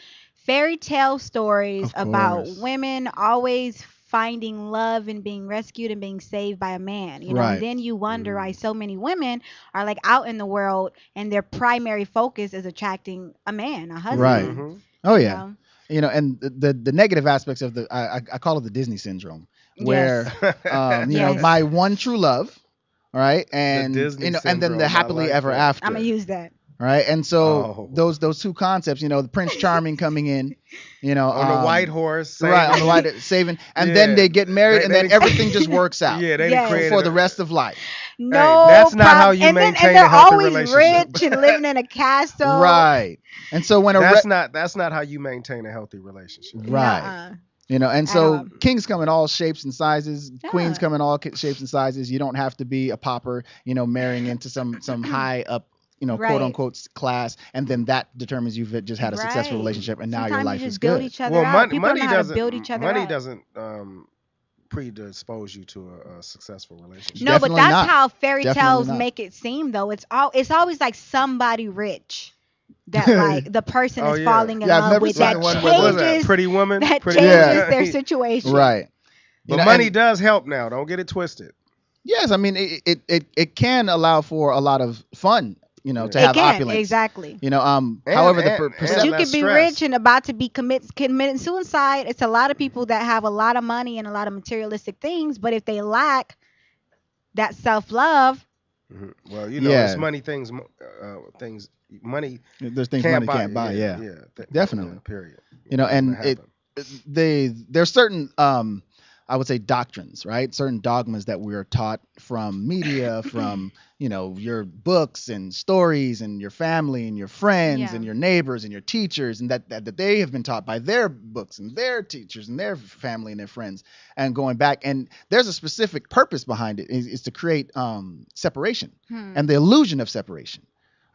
Speaker 4: fairy tale stories
Speaker 5: Of
Speaker 4: about
Speaker 5: course.
Speaker 4: women always finding love and being rescued and being saved by a man,
Speaker 5: Right.
Speaker 4: and then you wonder why so many women are like out in the world and their primary focus is attracting a man, a husband.
Speaker 5: Right. Oh
Speaker 4: you
Speaker 5: yeah.
Speaker 4: know?
Speaker 5: And the negative aspects of I call it the Disney syndrome, where
Speaker 4: Yes.
Speaker 5: my one true love, all right, and
Speaker 3: Disney
Speaker 5: and then
Speaker 3: syndrome,
Speaker 5: the
Speaker 3: I
Speaker 5: happily
Speaker 3: like
Speaker 5: ever
Speaker 3: that.
Speaker 5: after,
Speaker 4: I'm gonna use that.
Speaker 5: right? And so those two concepts, the Prince Charming coming in,
Speaker 3: on the white horse.
Speaker 5: right, on the white saving, and then they get married,
Speaker 3: They-
Speaker 5: and
Speaker 3: they
Speaker 5: then
Speaker 3: didn't-
Speaker 5: everything just works out.
Speaker 3: Yeah, they
Speaker 4: Yes.
Speaker 3: created
Speaker 5: For the rest of life.
Speaker 4: No,
Speaker 3: that's not how you
Speaker 4: and
Speaker 3: maintain
Speaker 4: and they're
Speaker 3: a healthy
Speaker 4: always
Speaker 3: relationship.
Speaker 4: rich and living in a castle.
Speaker 5: Right. And so when
Speaker 3: That's not how you maintain a healthy relationship.
Speaker 5: right.
Speaker 4: Nuh-uh.
Speaker 5: And so kings come in all shapes and sizes, queens
Speaker 4: Yeah.
Speaker 5: come in all shapes and sizes. You don't have to be a pauper, marrying into some high up,
Speaker 4: Right.
Speaker 5: quote unquote class, and then that determines you've just had a successful
Speaker 4: Right.
Speaker 5: relationship, and now
Speaker 4: Sometimes
Speaker 5: your life
Speaker 4: you just
Speaker 5: is
Speaker 4: build
Speaker 5: good.
Speaker 4: each other
Speaker 3: Well,
Speaker 4: out. People don't know how to
Speaker 3: doesn't
Speaker 4: build each other
Speaker 3: money
Speaker 4: up.
Speaker 3: doesn't predispose you to a successful relationship.
Speaker 4: No, but
Speaker 5: Definitely
Speaker 4: that's
Speaker 5: not.
Speaker 4: how fairy
Speaker 5: Definitely
Speaker 4: tales
Speaker 5: not.
Speaker 4: make it seem, though. It's always like somebody rich that like the person
Speaker 3: Oh,
Speaker 4: is
Speaker 3: yeah.
Speaker 4: falling in
Speaker 5: Yeah, I've
Speaker 4: love
Speaker 5: never
Speaker 4: with
Speaker 5: seen
Speaker 4: that
Speaker 5: one
Speaker 3: What was that?
Speaker 4: changes
Speaker 3: Pretty Woman.
Speaker 4: that
Speaker 3: Pretty
Speaker 4: changes
Speaker 5: Yeah.
Speaker 4: their situation.
Speaker 5: Right.
Speaker 3: But money does help now. Don't get it twisted.
Speaker 5: Yes, I mean it can allow for a lot of fun, to
Speaker 4: It
Speaker 5: have
Speaker 4: can
Speaker 5: opulence.
Speaker 4: exactly.
Speaker 5: However, the
Speaker 3: and-
Speaker 5: perception.
Speaker 4: You
Speaker 3: less
Speaker 4: could be
Speaker 3: stress.
Speaker 4: rich and about to be committing suicide. It's a lot of people that have a lot of money and a lot of materialistic things, but if they lack that self-love,
Speaker 3: Well,
Speaker 5: Yeah.
Speaker 3: it's money things money
Speaker 5: There's things
Speaker 3: can't
Speaker 5: money
Speaker 3: buy.
Speaker 5: can't buy. Yeah.
Speaker 3: yeah,
Speaker 5: Definitely.
Speaker 3: Period.
Speaker 5: And
Speaker 3: Gonna happen.
Speaker 5: there's certain I would say doctrines, right? Certain dogmas that we are taught from media, from your books and stories and your family and your friends
Speaker 4: Yeah.
Speaker 5: and your neighbors and your teachers, and that they have been taught by their books and their teachers and their family and their friends, and going back. And there's a specific purpose behind it, is to create separation and the illusion of separation,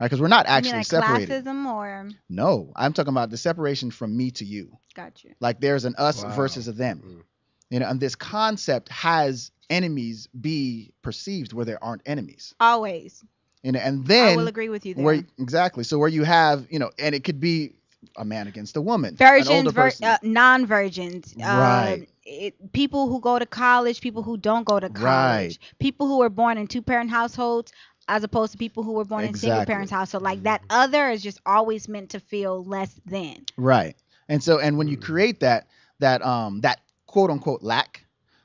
Speaker 5: right? Because we're not
Speaker 4: You mean
Speaker 5: actually
Speaker 4: like
Speaker 5: separated.
Speaker 4: classism or
Speaker 5: No, I'm talking about the separation from me to you.
Speaker 4: got you.
Speaker 5: Like there's an us
Speaker 3: Wow.
Speaker 5: versus a them. And this concept has enemies be perceived where there aren't enemies.
Speaker 4: Always.
Speaker 5: And
Speaker 4: I
Speaker 5: then
Speaker 4: will agree with you there.
Speaker 5: where exactly. So where you have, and it could be a man against a woman, an
Speaker 4: Virgins,
Speaker 5: older person.
Speaker 4: non-virgins,
Speaker 5: Right.
Speaker 4: People who go to college, people who don't go to college,
Speaker 5: Right.
Speaker 4: people who were born in two-parent households, as opposed to people who were born in
Speaker 5: Exactly.
Speaker 4: single-parent household. Like that other is just always meant to feel less than.
Speaker 5: Right. And when you create that quote unquote lack,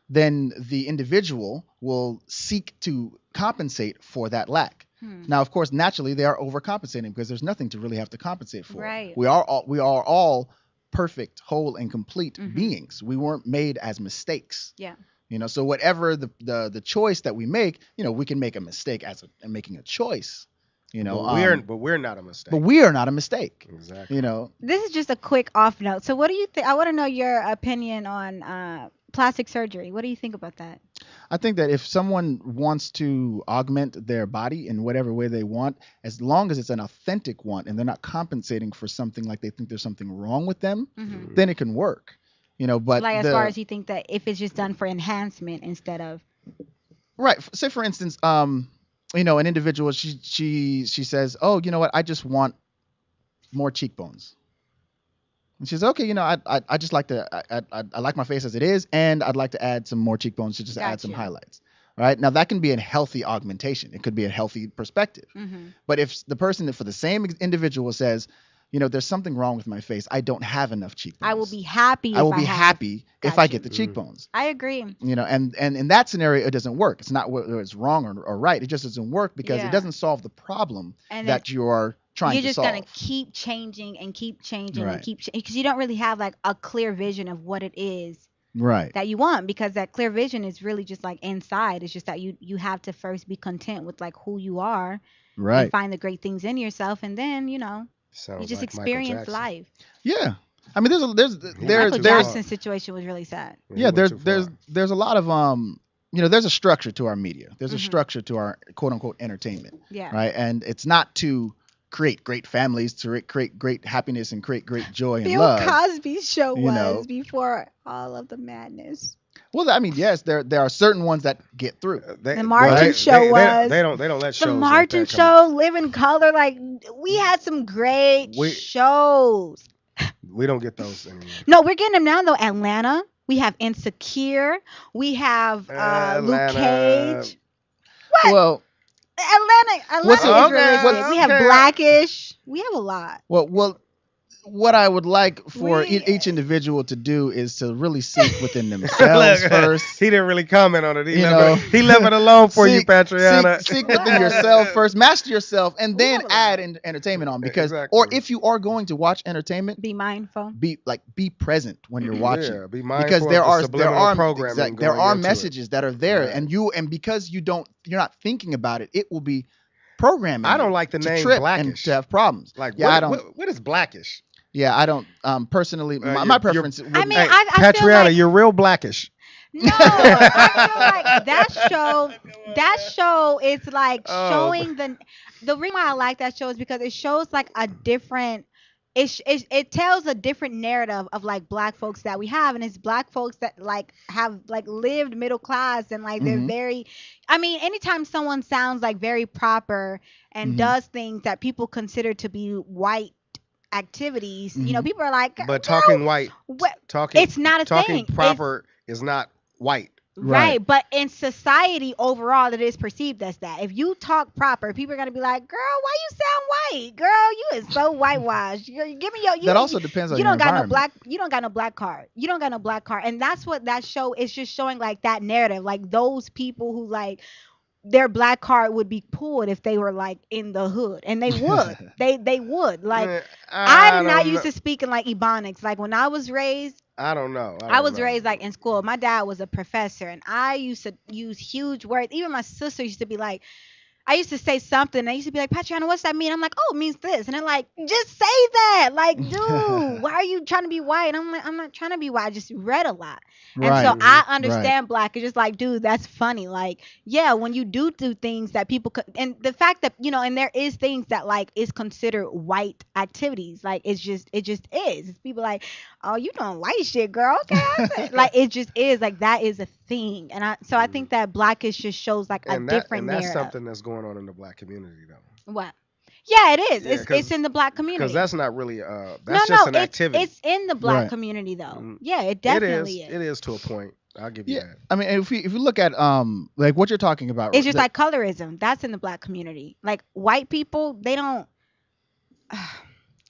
Speaker 5: then the individual will seek to compensate for that lack. Now, of course, naturally they are overcompensating because there's nothing to really have to compensate for.
Speaker 4: Right.
Speaker 5: We are all perfect, whole, and complete beings. We weren't made as mistakes.
Speaker 4: Yeah.
Speaker 5: So whatever the choice that we make, we can make a mistake as making a choice.
Speaker 3: But we're not a mistake.
Speaker 5: But we are not a mistake.
Speaker 3: Exactly.
Speaker 4: This is just a quick off note. So what do you think? I want to know your opinion on plastic surgery. What do you think about that?
Speaker 5: I think that if someone wants to augment their body in whatever way they want, as long as it's an authentic one and they're not compensating for something like they think there's something wrong with them, then it can work. But
Speaker 4: Like as far as you think that if it's just done for enhancement instead of
Speaker 5: right. Say for instance, an individual, she says, oh, you know what? I just want more cheekbones. And she says, okay, I just like I like my face as it is, and I'd like to add some more cheekbones to just add some
Speaker 4: Gotcha.
Speaker 5: highlights. Right? Now that can be a healthy augmentation. It could be a healthy perspective. But if the person for the same individual says, there's something wrong with my face, I don't have enough cheekbones.
Speaker 4: I will be happy.
Speaker 5: I will be happy if I
Speaker 4: Gotcha.
Speaker 5: get the cheekbones.
Speaker 4: I agree.
Speaker 5: And in that scenario, it doesn't work. It's not whether it's wrong or right. It just doesn't work because
Speaker 4: Yeah.
Speaker 5: it doesn't solve the problem
Speaker 4: And
Speaker 5: that you are trying
Speaker 4: You're
Speaker 5: to
Speaker 4: just
Speaker 5: solve.
Speaker 4: gonna keep changing and keep changing
Speaker 5: Right.
Speaker 4: and keep because you don't really have like a clear vision of what it is
Speaker 5: Right.
Speaker 4: that you want, because that clear vision is really just like inside. It's just that you have to first be content with like who you are and
Speaker 5: Right.
Speaker 4: find the great things in yourself, and then you
Speaker 3: Sounds
Speaker 4: just
Speaker 3: like Michael
Speaker 4: experience
Speaker 3: Jackson.
Speaker 4: life.
Speaker 5: Yeah. I mean,
Speaker 4: Michael
Speaker 5: there's
Speaker 4: Jackson's situation was really sad.
Speaker 5: yeah, there's a lot of there's a structure to our media. There's a
Speaker 4: Mhm.
Speaker 5: structure to our quote unquote entertainment.
Speaker 4: Yeah.
Speaker 5: Right. And it's not to create great families, to create great happiness and create great joy and
Speaker 4: Bill
Speaker 5: love.
Speaker 4: Cosby's show
Speaker 5: you know.
Speaker 4: was before all of the madness.
Speaker 5: Well, I mean, yes, there are certain ones that get through.
Speaker 4: The Martin Show was.
Speaker 3: They don't let shows
Speaker 4: The
Speaker 3: like
Speaker 4: Martin
Speaker 3: that come
Speaker 4: Show, Live in Color, like we had some great shows.
Speaker 3: We don't get those anymore.
Speaker 4: No, we're getting them now though. Atlanta, we have Insecure, we have Luke
Speaker 3: Atlanta.
Speaker 4: Cage.
Speaker 5: Well,
Speaker 4: Atlanta
Speaker 5: What's
Speaker 4: is
Speaker 5: it-
Speaker 4: really
Speaker 5: okay,
Speaker 4: good. We have
Speaker 3: okay.
Speaker 4: Blackish. We have a lot.
Speaker 5: well, what I would like for
Speaker 4: We-
Speaker 5: each individual to do is to really seek within themselves
Speaker 3: Look,
Speaker 5: first.
Speaker 3: He didn't really comment on it.
Speaker 5: You know.
Speaker 3: He left it alone for you,
Speaker 5: Seek-
Speaker 3: Patriana.
Speaker 5: Seek within yourself first, master yourself, and then
Speaker 4: have a lot.
Speaker 5: add entertainment on. Because,
Speaker 3: Exactly.
Speaker 5: or if you are going to watch entertainment,
Speaker 4: Be mindful.
Speaker 5: be present when you're watching.
Speaker 3: Yeah, be mindful
Speaker 5: Because
Speaker 3: of
Speaker 5: there
Speaker 3: the
Speaker 5: are
Speaker 3: subliminal programming
Speaker 5: there
Speaker 3: going
Speaker 5: are
Speaker 3: into it.
Speaker 5: messages that are there,
Speaker 3: Right.
Speaker 5: and because you're not thinking about it, it will be programming.
Speaker 3: I don't
Speaker 5: you
Speaker 3: like the
Speaker 5: to
Speaker 3: name
Speaker 5: trip and
Speaker 3: Blackish.
Speaker 5: to have problems.
Speaker 3: Like,
Speaker 5: yeah,
Speaker 3: what,
Speaker 5: I don't.
Speaker 3: what is Blackish?
Speaker 5: Yeah, I don't. Personally, my
Speaker 3: you're-
Speaker 5: preference.
Speaker 4: I
Speaker 5: wouldn't-
Speaker 4: mean,
Speaker 3: Hey,
Speaker 4: I feel
Speaker 3: Patriana,
Speaker 4: like
Speaker 3: you're real Blackish.
Speaker 4: no, I feel like that show is like
Speaker 3: Oh.
Speaker 4: showing the reason why I like that show is because it shows like a different. It tells a different narrative of like black folks that we have, and it's black folks that like have like lived middle class and like they're
Speaker 5: Mhm.
Speaker 4: very. I mean, anytime someone sounds like very proper and
Speaker 5: Mhm.
Speaker 4: does things that people consider to be white activities, you know,
Speaker 5: Mhm.
Speaker 4: people are like,
Speaker 3: But
Speaker 4: "Girl,
Speaker 3: talking white,
Speaker 4: what?"
Speaker 3: talking
Speaker 4: It's not a
Speaker 3: talking
Speaker 4: thing.
Speaker 3: proper is not white.
Speaker 4: Right, but in society overall, it is perceived as that. If you talk proper, people are gonna be like, "Girl, why you sound white? Girl, you is so whitewashed. Give me your."
Speaker 5: that also depends on
Speaker 4: You
Speaker 5: your
Speaker 4: don't got no
Speaker 5: environment.
Speaker 4: black. You don't got no black card. You don't got no black card, and that's what that show is just showing. Like that narrative, like those people who like their black card would be pulled if they were like in the hood, and they would. they would like. I'm not used to speaking like Ebonics. Like when I was raised,
Speaker 3: I don't know.
Speaker 4: I was raised like in school. My dad was a professor, and I used to use huge words. Even my sister used to be like, I used to say something. And I used to be like, Patriana, what's that mean? I'm like, oh, it means this. And they're like, just say that. Like, dude, why are you trying to be white? And I'm like, I'm not trying to be white. I just read a lot. And
Speaker 5: Right.
Speaker 4: so I understand black. It's just like, dude, that's funny. Like, yeah, when you do things that people could, and the fact that, and there is things that like is considered white activities. Like, it just is. It's people like, oh, you doing white shit, girl. Okay. Like, it just is. Like, that is a thing. And I think that Blackish just shows like a different
Speaker 3: that's
Speaker 4: narrative.
Speaker 3: something that's going on in the black community, though.
Speaker 4: What? Yeah, it is.
Speaker 3: Yeah,
Speaker 4: it's in the black community.
Speaker 3: Because that's not really that's just an activity.
Speaker 4: It's in the black
Speaker 5: Right.
Speaker 4: community though. Yeah, it definitely is.
Speaker 3: It is to a point. I'll give you
Speaker 5: Yeah,
Speaker 3: that.
Speaker 5: I mean, if you look at like what you're talking about,
Speaker 4: It's just like colorism. That's in the black community. Like white people, they don't.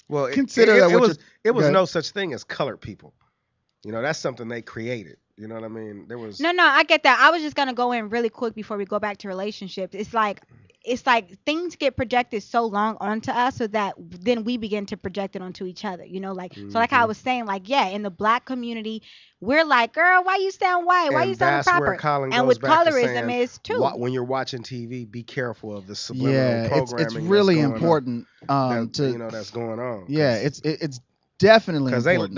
Speaker 3: Well,
Speaker 5: Consider that what
Speaker 3: it was
Speaker 5: go
Speaker 3: no
Speaker 5: ahead.
Speaker 3: such thing as colored people. That's something they created. You know what I mean? There was
Speaker 4: No, I get that. I was just gonna go in really quick before we go back to relationships. It's like things get projected so long onto us, so that then we begin to project it onto each other. So like I was saying, like in the black community, we're like, girl, why you sound white? Why
Speaker 3: and
Speaker 4: you sound
Speaker 3: that's where
Speaker 4: proper?
Speaker 3: Colin
Speaker 4: And
Speaker 3: goes
Speaker 4: with
Speaker 3: back to
Speaker 4: colorism
Speaker 3: saying,
Speaker 4: is too.
Speaker 3: when you're watching TV, be careful of the subliminal
Speaker 5: yeah,
Speaker 3: programming.
Speaker 5: it's really
Speaker 3: that's going
Speaker 5: important
Speaker 3: on,
Speaker 5: to
Speaker 3: that's going on.
Speaker 5: yeah, it's definitely
Speaker 3: because
Speaker 5: important.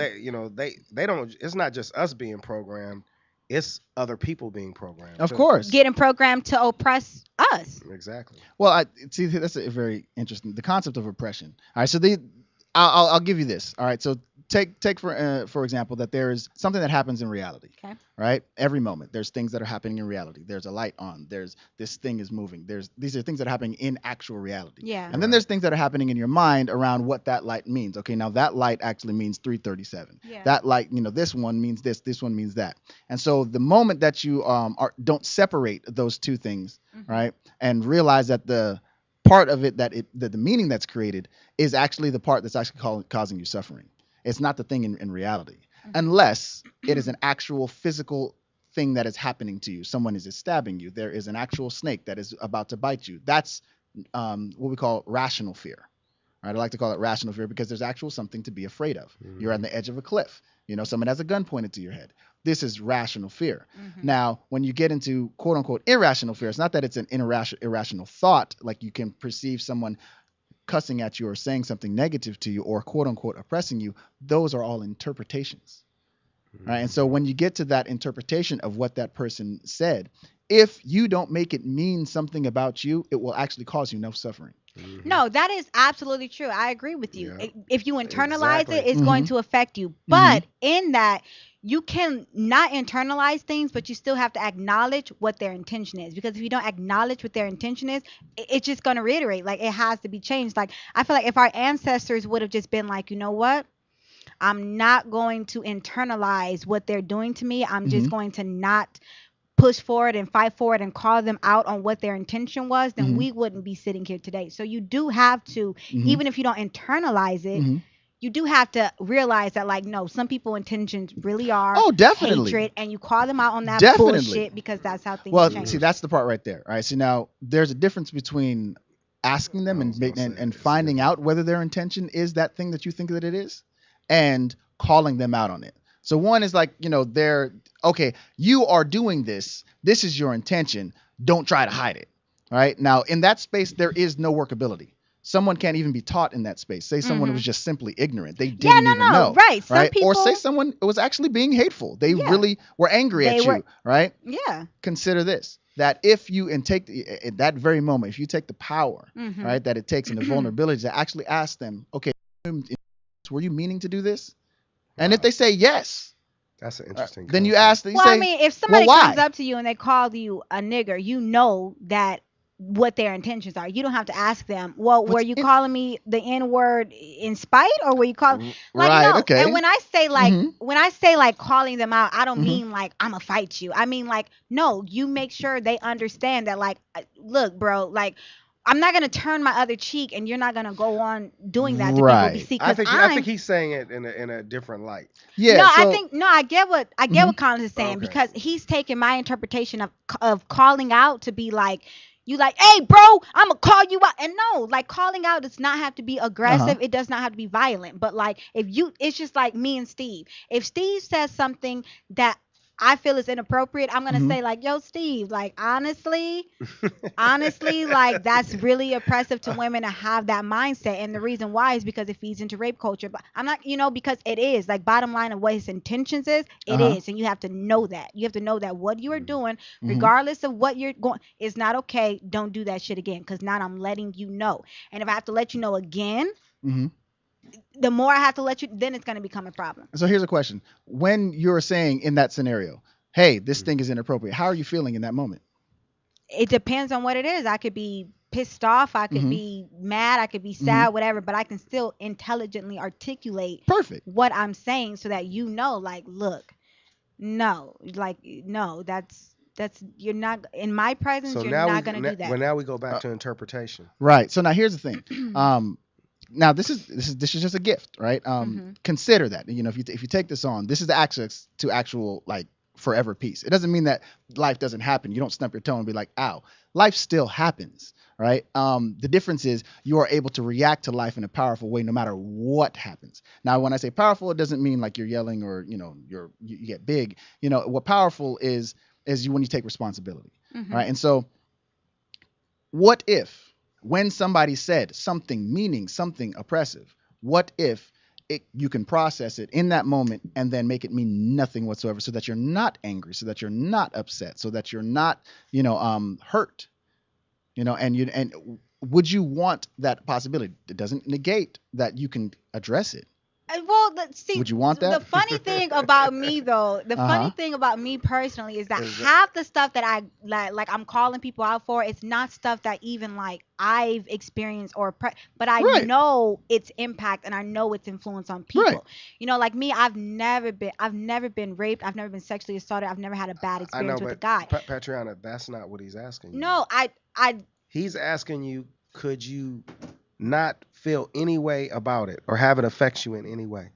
Speaker 3: they don't. It's not just us being programmed. It's other people being programmed.
Speaker 5: Of
Speaker 3: too.
Speaker 5: course.
Speaker 4: Getting programmed to oppress us.
Speaker 3: Exactly.
Speaker 5: Well, I see that's a very interesting the concept of oppression. All right, so I'll give you this. All right, so take for example that there is something that happens in reality.
Speaker 4: Okay.
Speaker 5: Right? Every moment there's things that are happening in reality. There's a light on. There's this thing is moving. These are things that are happening in actual reality.
Speaker 4: Yeah.
Speaker 5: And then there's things that are happening in your mind around what that light means. Okay, now that light actually means 337.
Speaker 4: Yeah.
Speaker 5: That light, this one means this one means that. And so the moment that you don't separate those two things, right? And realize that the part of it that the meaning that's created is actually the part that's actually causing you suffering. It's not the thing in reality, unless it is an actual physical thing that is happening to you. Someone is stabbing you. There is an actual snake that is about to bite you. That's what we call rational fear. All right, I like to call it rational fear because there's actual something to be afraid of. You're on the edge of a cliff. Someone has a gun pointed to your head. This is rational fear. Now, when you get into quote unquote irrational fear, it's not that it's an irrational thought, like you can perceive someone cussing at you or saying something negative to you or quote unquote oppressing you. Those are all interpretations. Right? And so when you get to that interpretation of what that person said, if you don't make it mean something about you, it will actually cause you no suffering.
Speaker 4: No, that is absolutely true. I agree with you.
Speaker 3: Yeah.
Speaker 4: If you internalize
Speaker 3: Exactly.
Speaker 4: it, it's going to affect you. But in that, you can not internalize things, but you still have to acknowledge what their intention is. Because if you don't acknowledge what their intention is, it's just going to reiterate. Like, it has to be changed. Like, I feel like if our ancestors would have just been like, you know what? I'm not going to internalize what they're doing to me. I'm just going to not push forward and fight forward and call them out on what their intention was, then we wouldn't be sitting here today. So you do have to, even if you don't internalize it, you do have to realize that, like, no, some people's intentions really are
Speaker 5: definitely
Speaker 4: hatred, and you call them out on that
Speaker 5: Definitely.
Speaker 4: bullshit because that's how things
Speaker 5: Well,
Speaker 4: change.
Speaker 5: see, that's the part right there. All right. So now there's a difference between asking them and finding out whether their intention is that thing that you think that it is, and calling them out on it. So one is like, they're okay, you are doing this. This is your intention. Don't try to hide it. All right. Now, in that space, there is no workability. Someone can't even be taught in that space. Say someone was just simply ignorant. They didn't even know.
Speaker 4: Right. Some people,
Speaker 5: or say someone was actually being hateful. They really were angry at you. Right.
Speaker 4: Yeah.
Speaker 5: Consider this. That if you take at that very moment, if you take the power, right, that it takes and the vulnerability to actually ask them, okay, were you meaning to do this? And if they say yes,
Speaker 3: that's an interesting.
Speaker 5: Then you ask.
Speaker 4: Well, I mean, if somebody comes up to you and they call you a nigger, you know that what their intentions are. You don't have to ask them, well, were you calling me the N-word in spite, or were you calling like
Speaker 5: right,
Speaker 4: no?
Speaker 5: Okay.
Speaker 4: And when I say like calling them out, I don't mean like I'ma fight you. I mean like, no, you make sure they understand that, like, look, bro, like, I'm not gonna turn my other cheek, and you're not gonna go on doing that to people. See,
Speaker 3: I think he's saying it in a different light.
Speaker 5: Yeah.
Speaker 4: No, I get what Collins is saying, because he's taking my interpretation of calling out to be like, You like, hey, bro, I'm gonna call you out. And no, like calling out does not have to be aggressive. It does not have to be violent. But like, it's just like me and Steve. If Steve says something that I feel is inappropriate, I'm gonna say like, yo, Steve, like honestly, like that's really oppressive to women to have that mindset. And the reason why is because it feeds into rape culture. But I'm not, because it is like bottom line of what his intentions is, it is. And you have to know that. You have to know that what you are doing, regardless of what you're going, is not okay. Don't do that shit again. Cause now I'm letting you know. And if I have to let you know again, the more I have to let you, then it's going to become a problem.
Speaker 5: So here's a question. When you're saying in that scenario, hey, this thing is inappropriate, how are you feeling in that moment?
Speaker 4: It depends on what it is. I could be pissed off. I could be mad. I could be sad, whatever, but I can still intelligently articulate what I'm saying so that like, look, no, that's you're not in my presence. So you're not going to do that.
Speaker 3: But now we go back to interpretation.
Speaker 5: Right. So now here's the thing. Now this is just a gift, right? Consider that, if you take this on, this is the access to actual like forever peace. It doesn't mean that life doesn't happen. You don't snub your toe and be like, ow. Life still happens, right? The difference is you are able to react to life in a powerful way no matter what happens. Now, when I say powerful, it doesn't mean like you're yelling or you get big. What powerful is when you take responsibility, right? And so, what if? When somebody said something meaning something oppressive, what if you can process it in that moment and then make it mean nothing whatsoever, so that you're not angry, so that you're not upset, so that you're not, hurt, and would you want that possibility? It doesn't negate that you can address it.
Speaker 4: Well, see,
Speaker 5: would you want that?
Speaker 4: The funny thing about me, though, funny thing about me personally is that half the stuff that I like I'm calling people out for, it's not stuff that even like I've experienced but I know its impact and I know its influence on people. Like me, I've never been raped. I've never been sexually assaulted. I've never had a bad experience with a guy.
Speaker 3: Patriana, that's not what he's asking you.
Speaker 4: No,
Speaker 3: He's asking you, could you not feel any way about it or have it affect you in any way?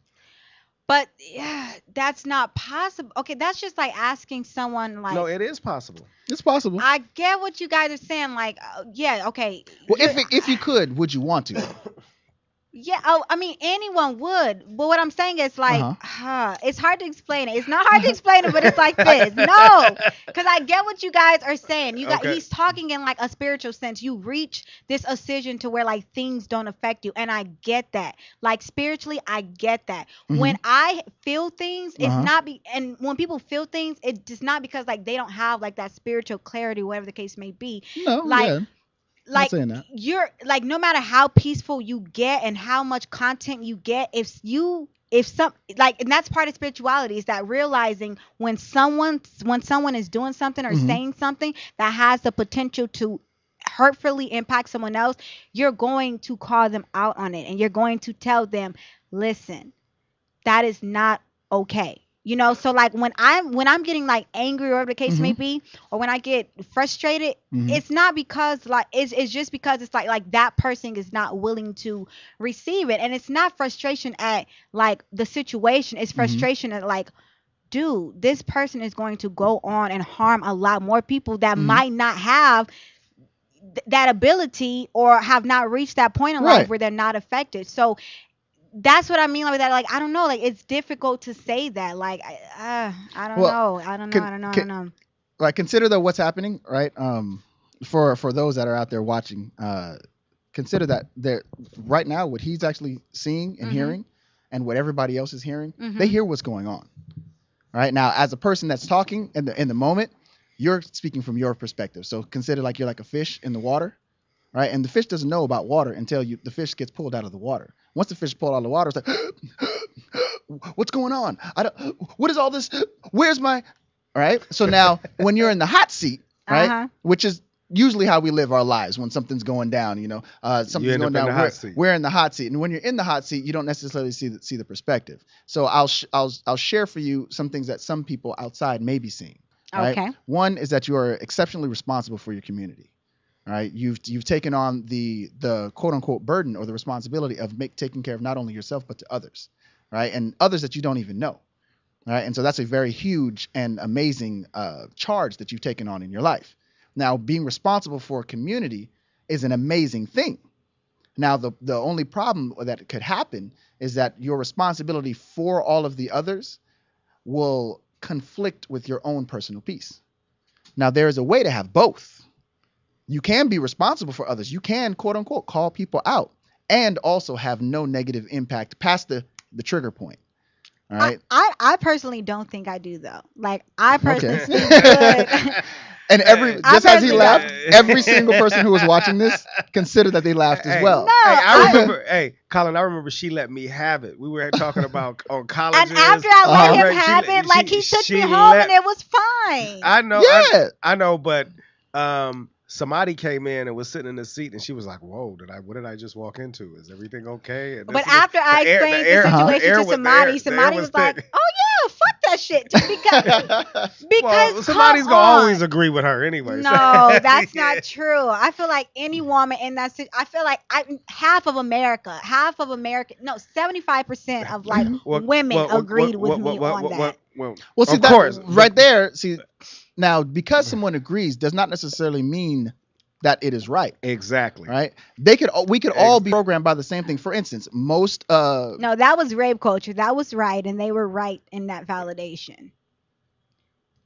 Speaker 4: But yeah, that's not possible. Okay, that's just like asking someone like.
Speaker 3: No, it is possible.
Speaker 5: It's possible.
Speaker 4: I get what you guys are saying. Like, yeah, okay.
Speaker 5: Well, if you could, would you want to?
Speaker 4: Yeah, I mean, anyone would. But what I'm saying is like, it's hard to explain it. It's not hard to explain it, but it's like this. No, because I get what you guys are saying. He's talking in like a spiritual sense. You reach this ascension to where like things don't affect you, and I get that. Like spiritually, I get that. When I feel things, it's not and when people feel things, it's not because like they don't have like that spiritual clarity, whatever the case may be.
Speaker 5: No,
Speaker 4: like you're like, no matter how peaceful you get and how much content you get, and that's part of spirituality, is that realizing when someone is doing something or saying something that has the potential to hurtfully impact someone else, you're going to call them out on it and you're going to tell them, listen, that is not okay. So like when I'm getting like angry or whatever the case may be, or when I get frustrated, it's not because like it's just because it's like that person is not willing to receive it. And it's not frustration at like the situation, it's frustration at like, dude, this person is going to go on and harm a lot more people that might not have that ability or have not reached that point in life where they're not affected. So that's what I mean by that. Like, I don't know. Like, it's difficult to say that. Like, I don't know. I don't know.
Speaker 5: Like, consider though what's happening, right? For those that are out there watching, consider that right now what he's actually seeing and hearing, and what everybody else is hearing, they hear what's going on. Right now, as a person that's talking in the moment, you're speaking from your perspective. So consider like you're like a fish in the water, right? And the fish doesn't know about water until the fish gets pulled out of the water. Once the fish pulled out of the water, it's like, what's going on? What is all this? Where's my, all right? So now when you're in the hot seat, right, which is usually how we live our lives when something's going down, something's going down, we're in the hot seat. And when you're in the hot seat, you don't necessarily see the perspective. So I'll share for you some things that some people outside may be seeing. Right? Okay. One is that you are exceptionally responsible for your community. All right. You've taken on the quote unquote burden or the responsibility of taking care of not only yourself, but to others. Right. And others that you don't even know. All right. And so that's a very huge and amazing charge that you've taken on in your life. Now, being responsible for a community is an amazing thing. Now, the only problem that could happen is that your responsibility for all of the others will conflict with your own personal peace. Now, there is a way to have both. You can be responsible for others. You can, quote unquote, call people out and also have no negative impact past the trigger point. All right.
Speaker 4: I personally don't think I do though. Like I personally
Speaker 5: Okay.
Speaker 4: speak good.
Speaker 5: And just as he
Speaker 4: personally
Speaker 5: laughed, every single person who was watching this considered that they laughed as well.
Speaker 4: No,
Speaker 3: Hey, I remember. Hey, Colin, I remember she let me have it. We were talking about on colleges.
Speaker 4: And after I let him
Speaker 3: Right,
Speaker 4: have
Speaker 3: she-
Speaker 4: it, like he
Speaker 3: she-
Speaker 4: took
Speaker 3: she
Speaker 4: me home
Speaker 3: let-
Speaker 4: and it was fine.
Speaker 3: I know.
Speaker 5: Yeah.
Speaker 3: I know, but somebody came in and was sitting in the seat, and she was like, "Whoa, what did I just walk into? Is everything okay?" And
Speaker 4: But after I explained the situation to Somadi was like, "Oh yeah, fuck that shit," because
Speaker 3: well, somebody's
Speaker 4: come
Speaker 3: gonna
Speaker 4: on.
Speaker 3: always agree with her anyway. so-
Speaker 4: No, that's
Speaker 3: Yeah.
Speaker 4: not true. I feel like any woman in that I feel like half of America, no, 75% of like women agreed with me on that.
Speaker 5: Well, see,
Speaker 3: Of course.
Speaker 5: right there. See, now because someone agrees does not necessarily mean that it is right.
Speaker 3: Exactly.
Speaker 5: Right? We could all be programmed by the same thing. For instance, most
Speaker 4: No, that was rape culture. That was right, and they were right in that validation.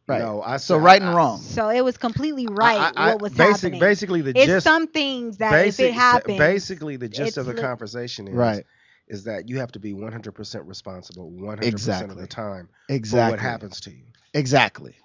Speaker 5: right.
Speaker 3: No,
Speaker 5: So right and wrong.
Speaker 4: So it was completely right what was happening.
Speaker 3: Basically, the
Speaker 4: It's
Speaker 3: gist.
Speaker 4: some things that if it happens,
Speaker 3: Basically, the gist
Speaker 4: it's
Speaker 3: of the
Speaker 4: li-
Speaker 3: conversation
Speaker 5: Right.
Speaker 3: is that you have to be 100% responsible 100% of
Speaker 5: Exactly.
Speaker 3: the time
Speaker 5: Exactly.
Speaker 3: for what happens to you.
Speaker 5: Exactly.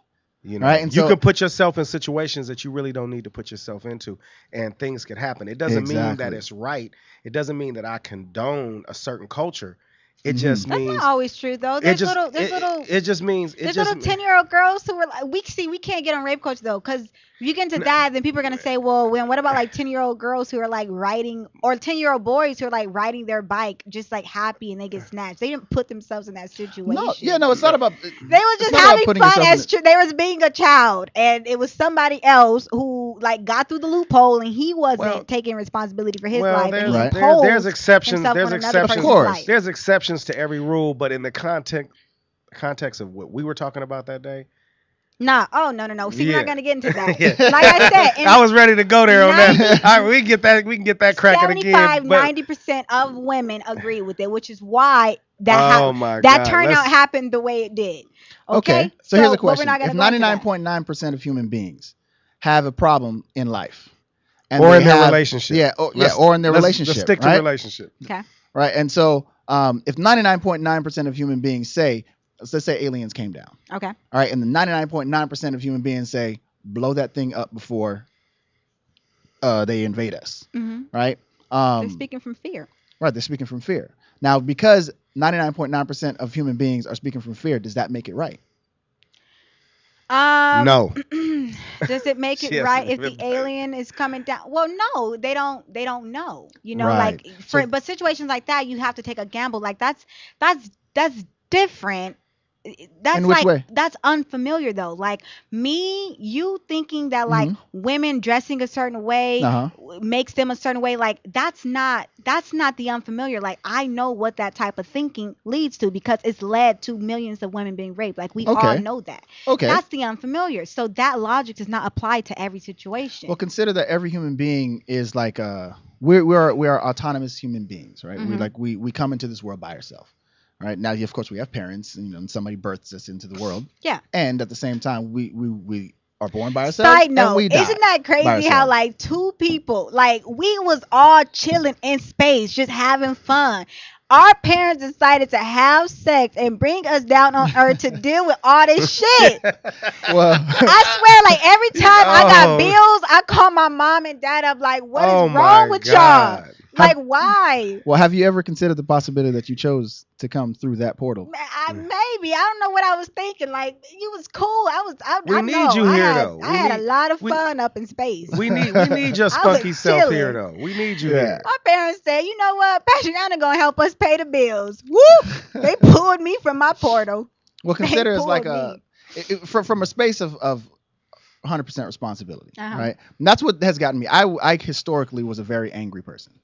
Speaker 3: You know,
Speaker 5: Right, and
Speaker 3: you
Speaker 5: so-
Speaker 3: could put yourself in situations that you really don't need to put yourself into, and things could happen. It doesn't mean that
Speaker 5: Exactly.
Speaker 3: it's right. It doesn't mean that I condone a certain culture. It
Speaker 5: Mhm.
Speaker 3: just
Speaker 4: that's
Speaker 3: means
Speaker 4: not always true though.
Speaker 3: it
Speaker 4: There's
Speaker 3: just
Speaker 4: little, there's little.
Speaker 3: it just means it
Speaker 4: There's
Speaker 3: just
Speaker 4: little 10-year-old girls who were like, we can't get on rape culture though, because if you get into that, then people are gonna say, well, what about like 10-year-old girls who are like riding, or 10-year-old boys who are like riding their bike just like happy and they get snatched. They didn't put themselves in that situation.
Speaker 5: No, it's not about.
Speaker 4: They were just having fun as they was being a child, and it was somebody else who like got through the loophole, and he wasn't taking responsibility for his life. And he imposed
Speaker 3: there's exceptions.
Speaker 4: himself
Speaker 3: There's
Speaker 4: on another
Speaker 3: exceptions.
Speaker 4: person's life.
Speaker 3: There's exceptions to every rule, but in the context of what we were talking about that day.
Speaker 4: Nah. Oh no. See, we're
Speaker 3: Yeah.
Speaker 4: not gonna get into that.
Speaker 3: Yeah.
Speaker 4: Like I said,
Speaker 3: I was ready to go there on that. All right, we can get that cracking again.
Speaker 4: 90% of women agree with it, which is why that
Speaker 3: Oh my
Speaker 4: that
Speaker 3: God,
Speaker 4: turnout
Speaker 3: let's-
Speaker 4: happened the way it did. Okay.
Speaker 5: So here's the
Speaker 4: but we're
Speaker 5: question:
Speaker 4: not gonna
Speaker 5: if
Speaker 4: go into that.
Speaker 5: 99.9% of human beings have a problem in life, and
Speaker 3: Or
Speaker 5: they
Speaker 3: in their
Speaker 5: have-
Speaker 3: relationship.
Speaker 5: or in their
Speaker 3: Let's
Speaker 5: relationship,
Speaker 3: stick to
Speaker 5: right?
Speaker 3: relationship.
Speaker 4: Okay.
Speaker 5: Right, and so if 99.9% of human beings say, let's say aliens came down,
Speaker 4: Okay.
Speaker 5: all right, and the 99.9% of human beings say, blow that thing up before they invade us,
Speaker 4: Mm-hmm.
Speaker 5: right?
Speaker 4: They're speaking from fear.
Speaker 5: Right, they're speaking from fear. Now, because 99.9% of human beings are speaking from fear, does that make it right?
Speaker 3: No.
Speaker 4: Does it make it
Speaker 3: Yes,
Speaker 4: right if the
Speaker 3: everybody.
Speaker 4: alien is coming down? Well, no, they don't know. You know,
Speaker 5: Right.
Speaker 4: like but situations like that, you have to take a gamble. Like that's different. That's
Speaker 5: In which
Speaker 4: like
Speaker 5: way?
Speaker 4: that's unfamiliar though. Like you thinking that like women dressing a certain way
Speaker 5: Uh-huh.
Speaker 4: makes them a certain way. Like that's not the unfamiliar. Like I know what that type of thinking leads to because it's led to millions of women being raped. Like we all
Speaker 5: Okay.
Speaker 4: know that.
Speaker 5: Okay.
Speaker 4: That's the unfamiliar. So that logic does not apply to every situation.
Speaker 5: Well, consider that every human being is like we are autonomous human beings, right?
Speaker 4: Mhm.
Speaker 5: We come into this world by ourselves, right? Now, of course, we have parents, and somebody births us into the world,
Speaker 4: Yeah.
Speaker 5: and at the same time, we are born by ourselves.
Speaker 4: Side
Speaker 5: and
Speaker 4: note,
Speaker 5: we die
Speaker 4: isn't that
Speaker 5: by
Speaker 4: crazy how
Speaker 5: ourselves.
Speaker 4: like two people, like we was all chilling in space, just having fun. Our parents decided to have sex and bring us down on Earth to deal with all this shit.
Speaker 5: Well,
Speaker 4: I swear, like every time I
Speaker 3: Oh.
Speaker 4: got bills, I call my mom and dad up, like, what is
Speaker 3: Oh
Speaker 4: wrong
Speaker 3: my
Speaker 4: with
Speaker 3: God.
Speaker 4: y'all? Like, why?
Speaker 5: well, have you ever considered the possibility that you chose to come through that portal?
Speaker 4: Maybe I don't know what I was thinking. Like, you was cool.
Speaker 3: We
Speaker 4: I
Speaker 3: need
Speaker 4: know.
Speaker 3: you
Speaker 4: I
Speaker 3: here,
Speaker 4: had,
Speaker 3: though.
Speaker 4: I
Speaker 3: We
Speaker 4: had a
Speaker 3: need-
Speaker 4: lot of
Speaker 3: we-
Speaker 4: fun up in space.
Speaker 3: We need your
Speaker 4: I was
Speaker 3: spunky self
Speaker 4: chilling.
Speaker 3: here though. We need you
Speaker 5: Yeah.
Speaker 3: here.
Speaker 4: My parents said, you know what, Patriana gonna help us pay the bills. Woo! They pulled me from my portal.
Speaker 5: Well, consider it's like
Speaker 4: pulled
Speaker 5: from a space of 100% responsibility,
Speaker 4: Uh-huh.
Speaker 5: right? And that's what has gotten me. I historically was a very angry person.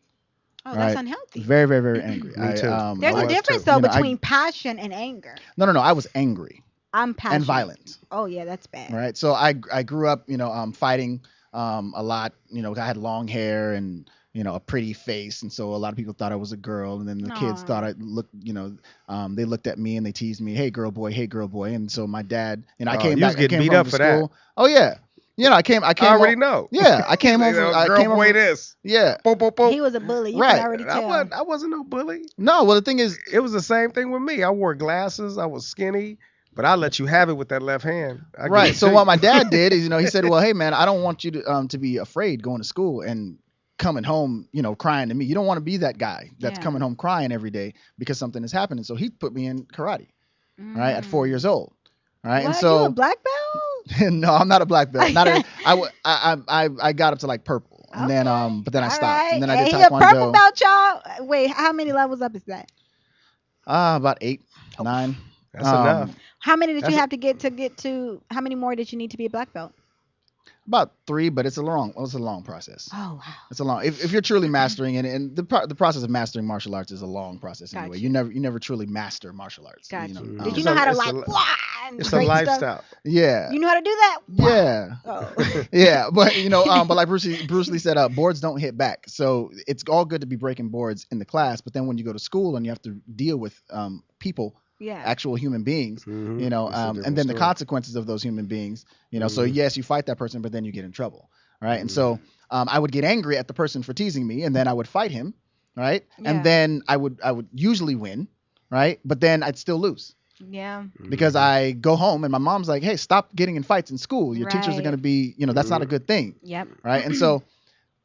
Speaker 4: Oh,
Speaker 5: Right.
Speaker 4: that's unhealthy.
Speaker 5: Very, very, very angry.
Speaker 3: Me too.
Speaker 4: There's
Speaker 3: I
Speaker 4: a
Speaker 3: was
Speaker 4: difference
Speaker 3: too.
Speaker 4: though
Speaker 5: You know,
Speaker 4: between passion and anger.
Speaker 5: No, I was angry.
Speaker 4: I'm passionate.
Speaker 5: and violent.
Speaker 4: Oh yeah, that's bad.
Speaker 5: Right. So I grew up, fighting a lot. I had long hair and a pretty face, and so a lot of people thought I was a girl, and then the kids
Speaker 4: Aw.
Speaker 5: thought I looked, they looked at me and they teased me, hey girl boy, and so my dad, I came
Speaker 10: you was
Speaker 5: back,
Speaker 10: getting
Speaker 5: I came
Speaker 10: beat
Speaker 5: home
Speaker 10: up
Speaker 5: from
Speaker 10: for that.
Speaker 5: school. Oh yeah, I came.
Speaker 10: I already
Speaker 5: home,
Speaker 10: know.
Speaker 5: Yeah, I came home.
Speaker 10: Girl, boy, this.
Speaker 5: Yeah.
Speaker 10: Boop, boop, boop.
Speaker 4: He was a bully. You
Speaker 5: Right.
Speaker 4: can already tell.
Speaker 10: I wasn't no bully.
Speaker 5: No, well the thing is,
Speaker 10: It was the same thing with me. I wore glasses. I was skinny, but I let you have it with that left hand. I give
Speaker 5: right.
Speaker 10: it
Speaker 5: So
Speaker 10: to
Speaker 5: what
Speaker 10: you.
Speaker 5: my dad did is, he said, well, hey man, I don't want you to be afraid going to school and coming home, crying to me. You don't want to be that guy that's
Speaker 4: Yeah.
Speaker 5: coming home crying every day because something is happening. So he put me in karate, right, at 4 years old. Right.
Speaker 4: What?
Speaker 5: And so
Speaker 4: You a black belt?
Speaker 5: no, I'm not a black belt. I got up to like purple, and then but then I
Speaker 4: All
Speaker 5: stopped,
Speaker 4: right.
Speaker 5: and then I did
Speaker 4: He a purple
Speaker 5: taekwondo.
Speaker 4: belt, y'all. Wait, how many levels up is that?
Speaker 5: About 8, 9.
Speaker 10: That's enough.
Speaker 4: How many did
Speaker 10: That's
Speaker 4: you
Speaker 10: a-
Speaker 4: have to get to? How many more did you need to be a black belt?
Speaker 5: About 3, but it's a long process.
Speaker 4: Oh wow.
Speaker 5: It's a long. If you're truly mastering it, and the process of mastering martial arts is a long process anyway.
Speaker 4: Gotcha.
Speaker 5: You never truly master martial arts.
Speaker 4: Gotcha.
Speaker 10: Mm.
Speaker 4: Did you
Speaker 10: It's
Speaker 4: know
Speaker 10: a-
Speaker 4: how to
Speaker 10: it's
Speaker 4: like
Speaker 10: a-
Speaker 4: wah, and
Speaker 10: It's a
Speaker 4: break stuff?
Speaker 10: lifestyle.
Speaker 5: Yeah.
Speaker 4: You know how to do that? Wah.
Speaker 5: Yeah.
Speaker 4: Oh.
Speaker 5: Yeah, but but like Bruce Lee said, boards don't hit back. So it's all good to be breaking boards in the class, but then when you go to school and you have to deal with people,
Speaker 4: Yeah.
Speaker 5: actual human beings,
Speaker 10: Mhm.
Speaker 5: you know,
Speaker 10: It's a
Speaker 5: and
Speaker 10: different
Speaker 5: then the
Speaker 10: story.
Speaker 5: consequences of those human beings, you know. So
Speaker 10: Mhm.
Speaker 5: yes, you fight that person, but then you get in trouble, right? And so I would get angry at the person for teasing me, and then I would fight him, right?
Speaker 4: Yeah.
Speaker 5: And then I would usually win, right? But then I'd still lose
Speaker 4: Yeah.
Speaker 5: because I go home and my mom's like, "Hey, stop getting in fights in school. Your teachers are
Speaker 4: Right.
Speaker 5: going to be, that's not a good thing."
Speaker 4: Yep.
Speaker 5: Right. And so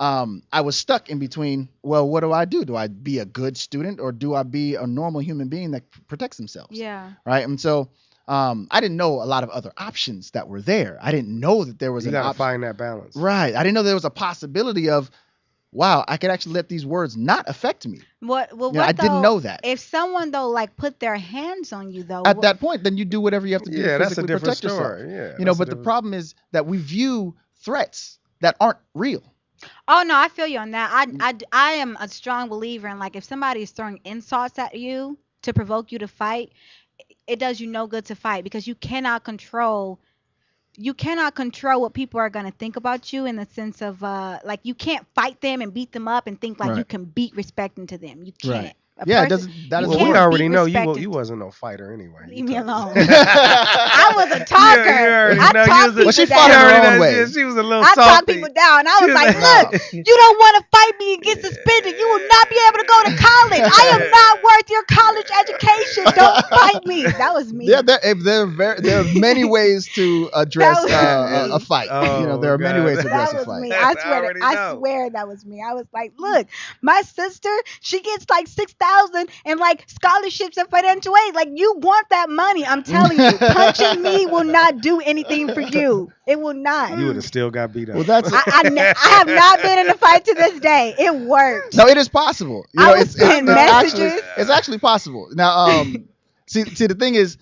Speaker 5: I was stuck in between, well, what do I do? Do I be a good student or do I be a normal human being that protects themselves?
Speaker 4: Yeah.
Speaker 5: Right. And so I didn't know a lot of other options that were there. I didn't know that there was
Speaker 10: You
Speaker 5: an
Speaker 10: gotta
Speaker 5: option.
Speaker 10: find that balance.
Speaker 5: Right. I didn't know there was a possibility of, wow, I could actually let these words not affect me.
Speaker 4: What? Well,
Speaker 5: You know,
Speaker 4: what
Speaker 5: I didn't
Speaker 4: though,
Speaker 5: know that.
Speaker 4: If someone though like put their hands on you though,
Speaker 5: At that point, then you do whatever you have to do
Speaker 10: Yeah,
Speaker 5: to
Speaker 10: that's a
Speaker 5: physically
Speaker 10: different
Speaker 5: protect yourself.
Speaker 10: story. Yeah.
Speaker 5: You know,
Speaker 10: that's a
Speaker 5: but the
Speaker 10: different-
Speaker 5: problem is that we view threats that aren't real.
Speaker 4: Oh no, I feel you on that. I am a strong believer in like if somebody is throwing insults at you to provoke you to fight, it does you no good to fight because you cannot control what people are gonna think about you in the sense of like you can't fight them and beat them up and think like you
Speaker 5: Right.
Speaker 4: can beat respect into them. You can't.
Speaker 5: Right.
Speaker 4: A
Speaker 5: Yeah, it
Speaker 4: person-
Speaker 5: doesn't. That
Speaker 4: you
Speaker 5: is
Speaker 10: Well,
Speaker 4: can't
Speaker 10: we
Speaker 5: what-
Speaker 10: already
Speaker 4: beat
Speaker 10: know
Speaker 4: respect
Speaker 10: you
Speaker 4: into-
Speaker 10: wasn't no fighter anyway.
Speaker 4: Leave me
Speaker 10: told us.
Speaker 4: alone. I was a talker.
Speaker 10: You already
Speaker 4: I
Speaker 10: know you
Speaker 4: talked
Speaker 10: was a-
Speaker 4: people
Speaker 5: Well, she
Speaker 4: down.
Speaker 5: fought
Speaker 10: You
Speaker 5: her
Speaker 10: already
Speaker 5: own
Speaker 10: know
Speaker 5: way.
Speaker 10: She was a little
Speaker 4: I
Speaker 10: salty.
Speaker 4: talked people down. I was
Speaker 10: She
Speaker 4: like,
Speaker 5: like,
Speaker 4: look, you don't want to fight me and get suspended. You will not be able to go to college. I am not worth your college education. Don't fight me. That was me.
Speaker 5: Yeah, there are many ways to address
Speaker 4: That was
Speaker 5: a fight.
Speaker 10: Oh,
Speaker 5: There are many
Speaker 10: God.
Speaker 5: ways to address
Speaker 4: That
Speaker 5: a
Speaker 4: was
Speaker 5: fight.
Speaker 4: me.
Speaker 10: I
Speaker 4: I swear.
Speaker 10: already
Speaker 4: I
Speaker 10: know.
Speaker 4: swear that was me. I was like, look, my sister, she gets like 6,000 and like scholarships and financial aid. Like you want that money? I'm telling you, punching me will not do anything for you. It will not.
Speaker 10: You would have still got beat up.
Speaker 5: Well, that's
Speaker 4: I have not been in a fight to this day. It worked.
Speaker 5: no, it is possible. You
Speaker 4: I
Speaker 5: know,
Speaker 4: was sending messages.
Speaker 5: It's actually possible. Now, see, the thing is,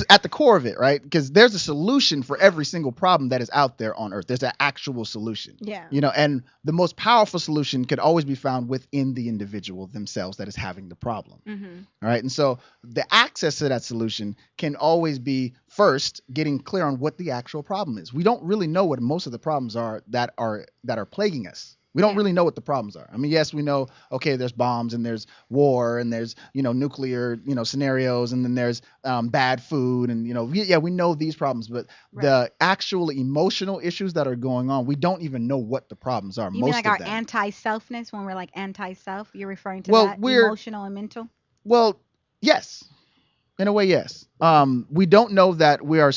Speaker 5: at the core of it, right? Because there's a solution for every single problem that is out there on Earth. There's an actual solution.
Speaker 4: Yeah.
Speaker 5: You know, and the most powerful solution could always be found within the individual themselves that is having the problem.
Speaker 4: Mm-hmm.
Speaker 5: All right. And so the access to that solution can always be first getting clear on what the actual problem is. We don't really know what most of the problems are that are plaguing us. We don't
Speaker 4: Yeah.
Speaker 5: really know what the problems are. I mean, yes, we know, okay, there's bombs and there's war and there's, nuclear, scenarios, and then there's bad food and, we know these problems, but the actual emotional issues that are going on, we don't even know what the problems are.
Speaker 4: You
Speaker 5: most
Speaker 4: mean like
Speaker 5: of
Speaker 4: our
Speaker 5: them.
Speaker 4: anti-selfness when we're like anti-self? You're referring to
Speaker 5: Well,
Speaker 4: that
Speaker 5: we're-
Speaker 4: emotional and mental?
Speaker 5: Well, yes. In a way, yes. We don't know that we are,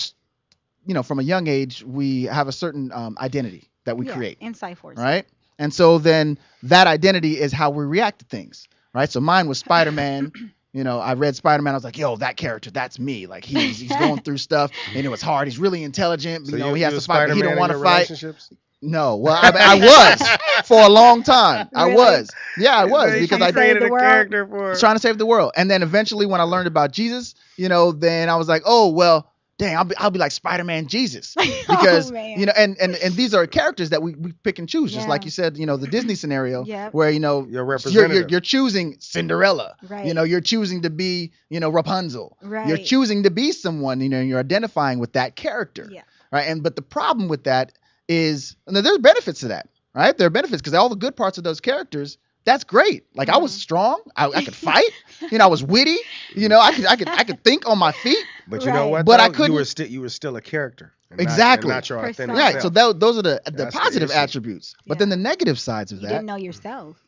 Speaker 5: from a young age, we have a certain identity that we
Speaker 4: Yeah,
Speaker 5: create,
Speaker 4: Insight force.
Speaker 5: right? And so then that identity is how we react to things, right? So mine was Spider-Man. I read Spider-Man. I was like, yo, that character, that's me. Like he's going through stuff and it was hard. He's really intelligent.
Speaker 10: So
Speaker 5: He has
Speaker 10: you
Speaker 5: to fight, but he
Speaker 10: Spider-Man
Speaker 5: don't
Speaker 10: in
Speaker 5: want to
Speaker 10: your
Speaker 5: fight.
Speaker 10: relationships?
Speaker 5: No, well, I was for a long time. I
Speaker 4: Really?
Speaker 5: was. Yeah, I was
Speaker 10: So you
Speaker 5: because I
Speaker 4: created
Speaker 10: created
Speaker 4: the
Speaker 10: a
Speaker 4: world?
Speaker 10: character for.
Speaker 5: was trying to save the world. And then eventually when I learned about Jesus, then I was like, oh, well, dang, I'll be like Spider-Man Jesus, because
Speaker 4: man.
Speaker 5: you know, and these are characters that we pick and choose, just
Speaker 4: Yeah.
Speaker 5: like you said, you know, the Disney scenario,
Speaker 4: Yep.
Speaker 5: where you know
Speaker 10: Your representative.
Speaker 5: you're choosing Cinderella,
Speaker 4: Right.
Speaker 5: you know, you're choosing to be, you know, Rapunzel, you're
Speaker 4: Right.
Speaker 5: choosing to be someone, you know, and you're identifying with that character,
Speaker 4: Yeah.
Speaker 5: right? But the problem with that is, and there's benefits to that, right? There are benefits because all the good parts of those characters. That's great. Like I was strong. I could fight. You know, I was witty. You know, I could think on my feet.
Speaker 10: But you know
Speaker 4: Right.
Speaker 10: what?
Speaker 5: But I
Speaker 10: though?
Speaker 5: couldn't-
Speaker 10: you were still a character. and
Speaker 5: Exactly.
Speaker 10: Not your authentic
Speaker 5: Right. So
Speaker 10: self.
Speaker 5: those are the
Speaker 10: That's the
Speaker 5: positive
Speaker 10: issue.
Speaker 5: attributes. But
Speaker 4: Yeah.
Speaker 5: then the negative sides of
Speaker 4: You
Speaker 5: that.
Speaker 4: didn't know yourself.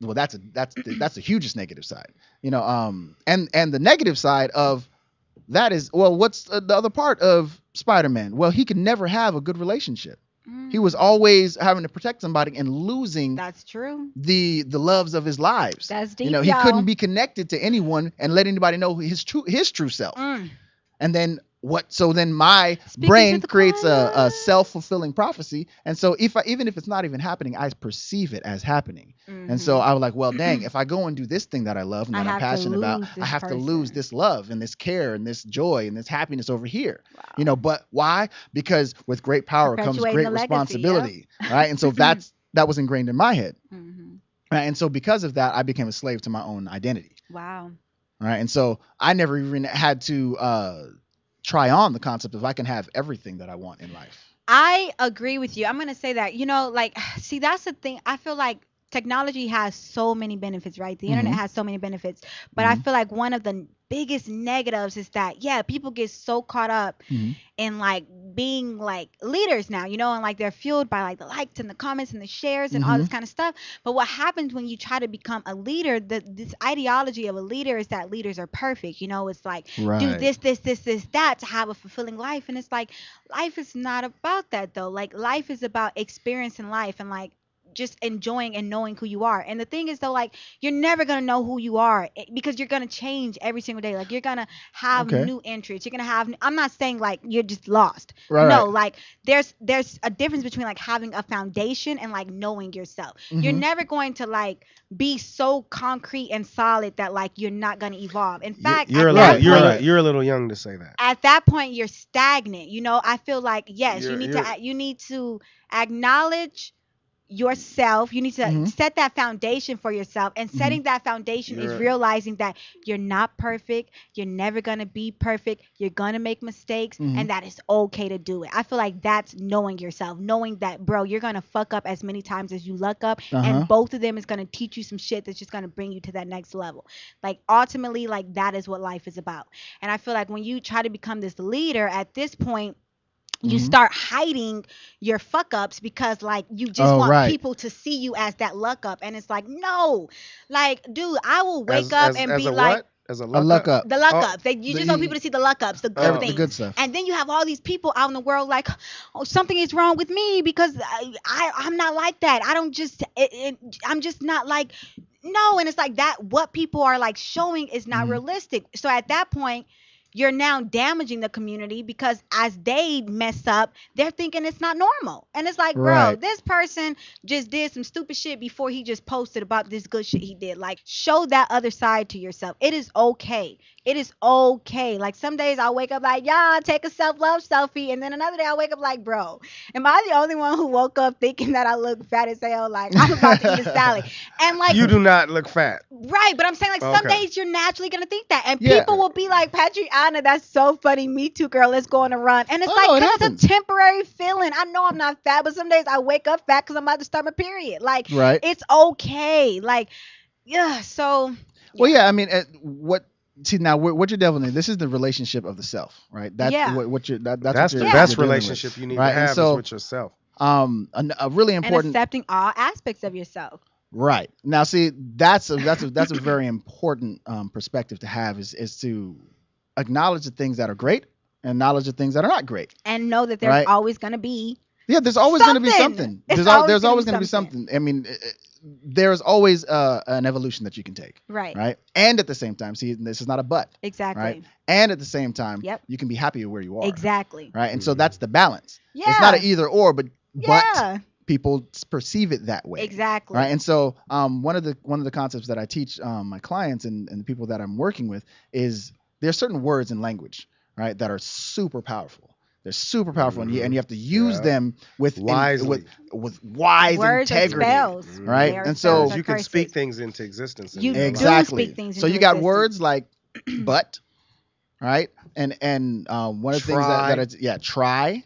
Speaker 5: Well, that's the hugest negative side. You know, and the negative side of that is, well, what's the other part of Spider-Man? Well, he could never have a good relationship. He was always having to protect somebody and losing
Speaker 4: That's true.
Speaker 5: the loves of his lives.
Speaker 4: That's
Speaker 5: You know,
Speaker 4: deep,
Speaker 5: he couldn't
Speaker 4: y'all.
Speaker 5: be connected to anyone and let anybody know his true self. And then so then my
Speaker 4: Speaking
Speaker 5: brain
Speaker 4: to the
Speaker 5: creates a
Speaker 4: choir.
Speaker 5: self-fulfilling prophecy. And so even if it's not even happening, I perceive it as happening. And so I was like, well, dang, if I go and do this thing that I love and
Speaker 4: I
Speaker 5: that I'm
Speaker 4: have to
Speaker 5: passionate about,
Speaker 4: lose
Speaker 5: I
Speaker 4: this
Speaker 5: have to lose
Speaker 4: person.
Speaker 5: this love and this care and this joy and this happiness over here. You know, but why? Because with great power comes
Speaker 4: Perpetuating
Speaker 5: great
Speaker 4: the legacy,
Speaker 5: responsibility, right? And so that was ingrained in my head. Right? And so because of that, I became a slave to my own identity.
Speaker 4: Wow.
Speaker 5: Right. And so I never even had to try on the concept of I can have everything that I want in life.
Speaker 4: I agree with you. I'm going to say that, you know, like, see, that's the thing. I feel like technology has so many benefits, right? The internet has so many benefits. But I feel like one of the biggest negatives is that, yeah, people get so caught up in like being like leaders now, you know, and like they're fueled by like the likes and the comments and the shares and all this kind of stuff. But what happens when you try to become a leader, this ideology of a leader is that leaders are perfect. You know, it's like do
Speaker 5: Right.
Speaker 4: this, that to have a fulfilling life. And it's like life is not about that though. Like life is about experiencing life and like just enjoying and knowing who you are. And the thing is though, like you're never gonna know who you are because you're gonna change every single day. Like you're gonna have
Speaker 5: Okay.
Speaker 4: new interests. You're gonna have. I'm not saying like you're just lost.
Speaker 5: Right,
Speaker 4: No,
Speaker 5: right.
Speaker 4: like there's a difference between like having a foundation and like knowing yourself. You're never going to like be so concrete and solid that like you're not gonna evolve. In fact,
Speaker 10: You're a
Speaker 4: at
Speaker 10: little,
Speaker 4: that
Speaker 10: you're,
Speaker 4: point,
Speaker 10: a, you're a little young to say that.
Speaker 4: at that point you're stagnant. You know, I feel like yes,
Speaker 10: You're-
Speaker 4: you need to acknowledge yourself. You need to set that foundation for yourself, and setting that foundation is
Speaker 10: You're-
Speaker 4: realizing that you're not perfect, you're never going to be perfect, you're going to make mistakes, and that it's okay to do it. I feel like that's knowing yourself, knowing that bro, you're going to fuck up as many times as you luck up, and both of them is going to teach you some shit that's just going to bring you to that next level. Like ultimately, like that is what life is about. And I feel like when you try to become this leader at this point, you start hiding your fuck ups because like you just
Speaker 5: Oh,
Speaker 4: want
Speaker 5: right.
Speaker 4: people to see you as that luck up, and it's like no, like dude, I will wake up and
Speaker 10: as
Speaker 4: be
Speaker 10: a
Speaker 4: like
Speaker 10: what? As a
Speaker 5: A luck up.
Speaker 4: the luck
Speaker 10: Oh,
Speaker 4: ups. You just
Speaker 5: the-
Speaker 4: want people to see the luck ups, the good
Speaker 10: Oh, the
Speaker 4: things,
Speaker 5: good stuff.
Speaker 4: and then you have all these people out in the world like, oh, something is wrong with me because I'm not like that. I don't just I'm just not like no, and it's like that. What people are like showing is not realistic. So at that point, you're now damaging the community because as they mess up, they're thinking it's not normal. And it's like, bro,
Speaker 5: Right.
Speaker 4: this person just did some stupid shit before he just posted about this good shit he did. Like, show that other side to yourself. It is okay. It is okay. Like, some days I'll wake up like, yeah, take a self-love selfie. And then another day I'll wake up like, bro, am I the only one who woke up thinking that I look fat as hell? Like, I'm about to eat a salad. And like,
Speaker 10: You do not look fat.
Speaker 4: right, but I'm saying like some
Speaker 10: Okay.
Speaker 4: days you're naturally gonna think that, and
Speaker 5: Yeah.
Speaker 4: people will be like, Patriana, that's so funny. Me too, girl. Let's go on a run, and it's
Speaker 5: Oh,
Speaker 4: like
Speaker 5: no, it
Speaker 4: 'cause it's
Speaker 5: happens.
Speaker 4: a temporary feeling. I know I'm not fat, but some days I wake up fat because I'm about to start my period. Like,
Speaker 5: Right.
Speaker 4: it's okay. Like, yeah. So
Speaker 5: Well, yeah. I mean, what you're delving in, this is the relationship of the self, right? That's
Speaker 4: Yeah.
Speaker 5: what you're. That's
Speaker 10: That's
Speaker 5: what
Speaker 10: the
Speaker 5: you're,
Speaker 10: best
Speaker 5: you're dealing with.
Speaker 10: relationship you need
Speaker 5: Right,
Speaker 10: to
Speaker 5: and
Speaker 10: have
Speaker 5: so-
Speaker 10: is with yourself.
Speaker 5: A really
Speaker 4: and
Speaker 5: important.
Speaker 4: accepting all aspects of yourself.
Speaker 5: Right. Now, see, that's a very important perspective to have is to acknowledge the things that are great and acknowledge the things that are not great.
Speaker 4: And know that there's
Speaker 5: Right.
Speaker 4: always gonna be
Speaker 5: Yeah, there's always going to be
Speaker 4: Something.
Speaker 5: something.
Speaker 4: It's
Speaker 5: There's
Speaker 4: always gonna
Speaker 5: always
Speaker 4: be
Speaker 5: going to be
Speaker 4: something.
Speaker 5: something. I mean, there's always an evolution that you can take.
Speaker 4: right.
Speaker 5: Right. And at the same time, see, this is not a but.
Speaker 4: Exactly.
Speaker 5: Right. And at the same time,
Speaker 4: Yep.
Speaker 5: you can be happy where you are.
Speaker 4: Exactly.
Speaker 5: Right. And so that's the balance.
Speaker 4: Yeah.
Speaker 5: It's not an either or, but
Speaker 4: Yeah.
Speaker 5: people perceive it that way.
Speaker 4: Exactly.
Speaker 5: Right. And so one of the concepts that I teach my clients and the people that I'm working with is there's certain words in language, right, that are super powerful. They're super powerful, and you have to use them with wise
Speaker 4: words
Speaker 5: integrity,
Speaker 4: spells,
Speaker 5: right?
Speaker 4: They are
Speaker 5: And
Speaker 4: spells
Speaker 5: so
Speaker 4: or
Speaker 10: You can
Speaker 4: curses.
Speaker 10: speak things into existence.
Speaker 4: You do
Speaker 5: exactly.
Speaker 4: speak things
Speaker 5: So
Speaker 4: into
Speaker 5: you got
Speaker 4: existence.
Speaker 5: words like but, right? And one of the things that it's try.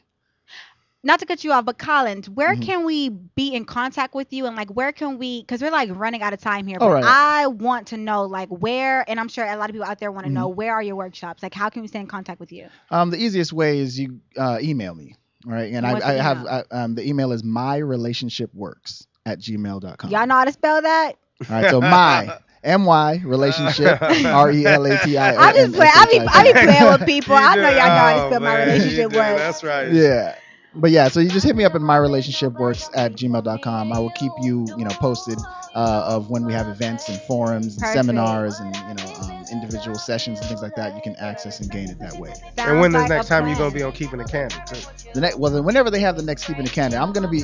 Speaker 4: Not to cut you off, but Collins, where
Speaker 5: Mhm.
Speaker 4: can we be in contact with you, and like where can we? Because we're like running out of time here.
Speaker 5: All
Speaker 4: But
Speaker 5: right.
Speaker 4: I want to know like where, and I'm sure a lot of people out there want to know
Speaker 5: Mm-hmm.
Speaker 4: where are your workshops? Like how can we stay in contact with you?
Speaker 5: The easiest way is you email me, right? And
Speaker 4: What's
Speaker 5: I
Speaker 4: the
Speaker 5: have the email is myrelationshipworks@gmail.com.
Speaker 4: Y'all know how to spell that?
Speaker 5: All right, so my relationship RELATI.
Speaker 4: I just play. I be playing with people. I know y'all know how to spell my relationship works.
Speaker 10: That's right.
Speaker 5: Yeah. But yeah, so you just hit me up at myrelationshipworks@gmail.com. I will keep you, posted of when we have events and forums and
Speaker 4: Perfect.
Speaker 5: seminars and, individual sessions and things like that. You can access and gain it that way.
Speaker 10: And when the
Speaker 4: Sounds like
Speaker 10: next
Speaker 4: a
Speaker 10: time you're
Speaker 4: plan.
Speaker 10: gonna be on Keeping It Candid too?
Speaker 5: Whenever they have the next Keeping It Candid, I'm gonna be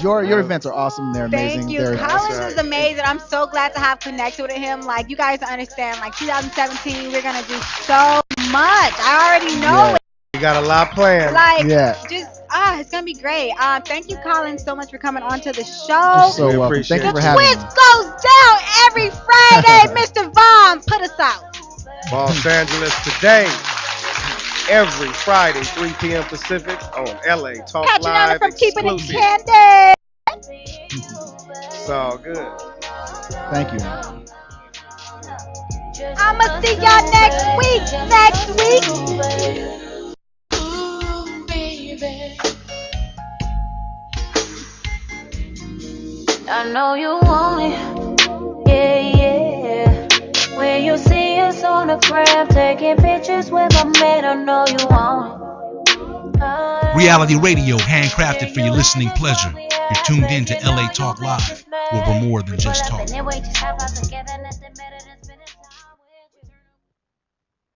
Speaker 5: your events are awesome. They're amazing.
Speaker 4: Thank you.
Speaker 5: They're,
Speaker 4: Collins
Speaker 10: right.
Speaker 4: is amazing. I'm so glad to have connected with him. Like you guys understand, like 2017, we're gonna do so much. I already know
Speaker 5: Yeah.
Speaker 4: it.
Speaker 10: You got a lot planned.
Speaker 4: Like
Speaker 5: Yeah.
Speaker 4: it's gonna be great. Thank you, Collins, so much for coming onto the
Speaker 5: You're
Speaker 4: show.
Speaker 5: so
Speaker 10: We
Speaker 5: welcome.
Speaker 10: appreciate
Speaker 5: Thank you
Speaker 10: it.
Speaker 5: for
Speaker 4: The
Speaker 5: having me.
Speaker 4: twist goes down every Friday. Mr. Vaughn, put us out.
Speaker 10: Los Angeles today. Every Friday, 3 p.m. Pacific on LA Talk
Speaker 4: Catching on
Speaker 10: Live
Speaker 4: from Keeping It
Speaker 10: exclusive.
Speaker 4: Candid.
Speaker 10: It's all good.
Speaker 5: Thank you.
Speaker 4: I'ma see y'all next week.
Speaker 2: I know you want it, yeah. When you see us on the gram, taking pictures with my man, I know you want it.
Speaker 6: Reality radio, handcrafted for your listening pleasure. You're tuned in to LA Talk Live, where we're more than just talk.
Speaker 2: Then we just hop out together and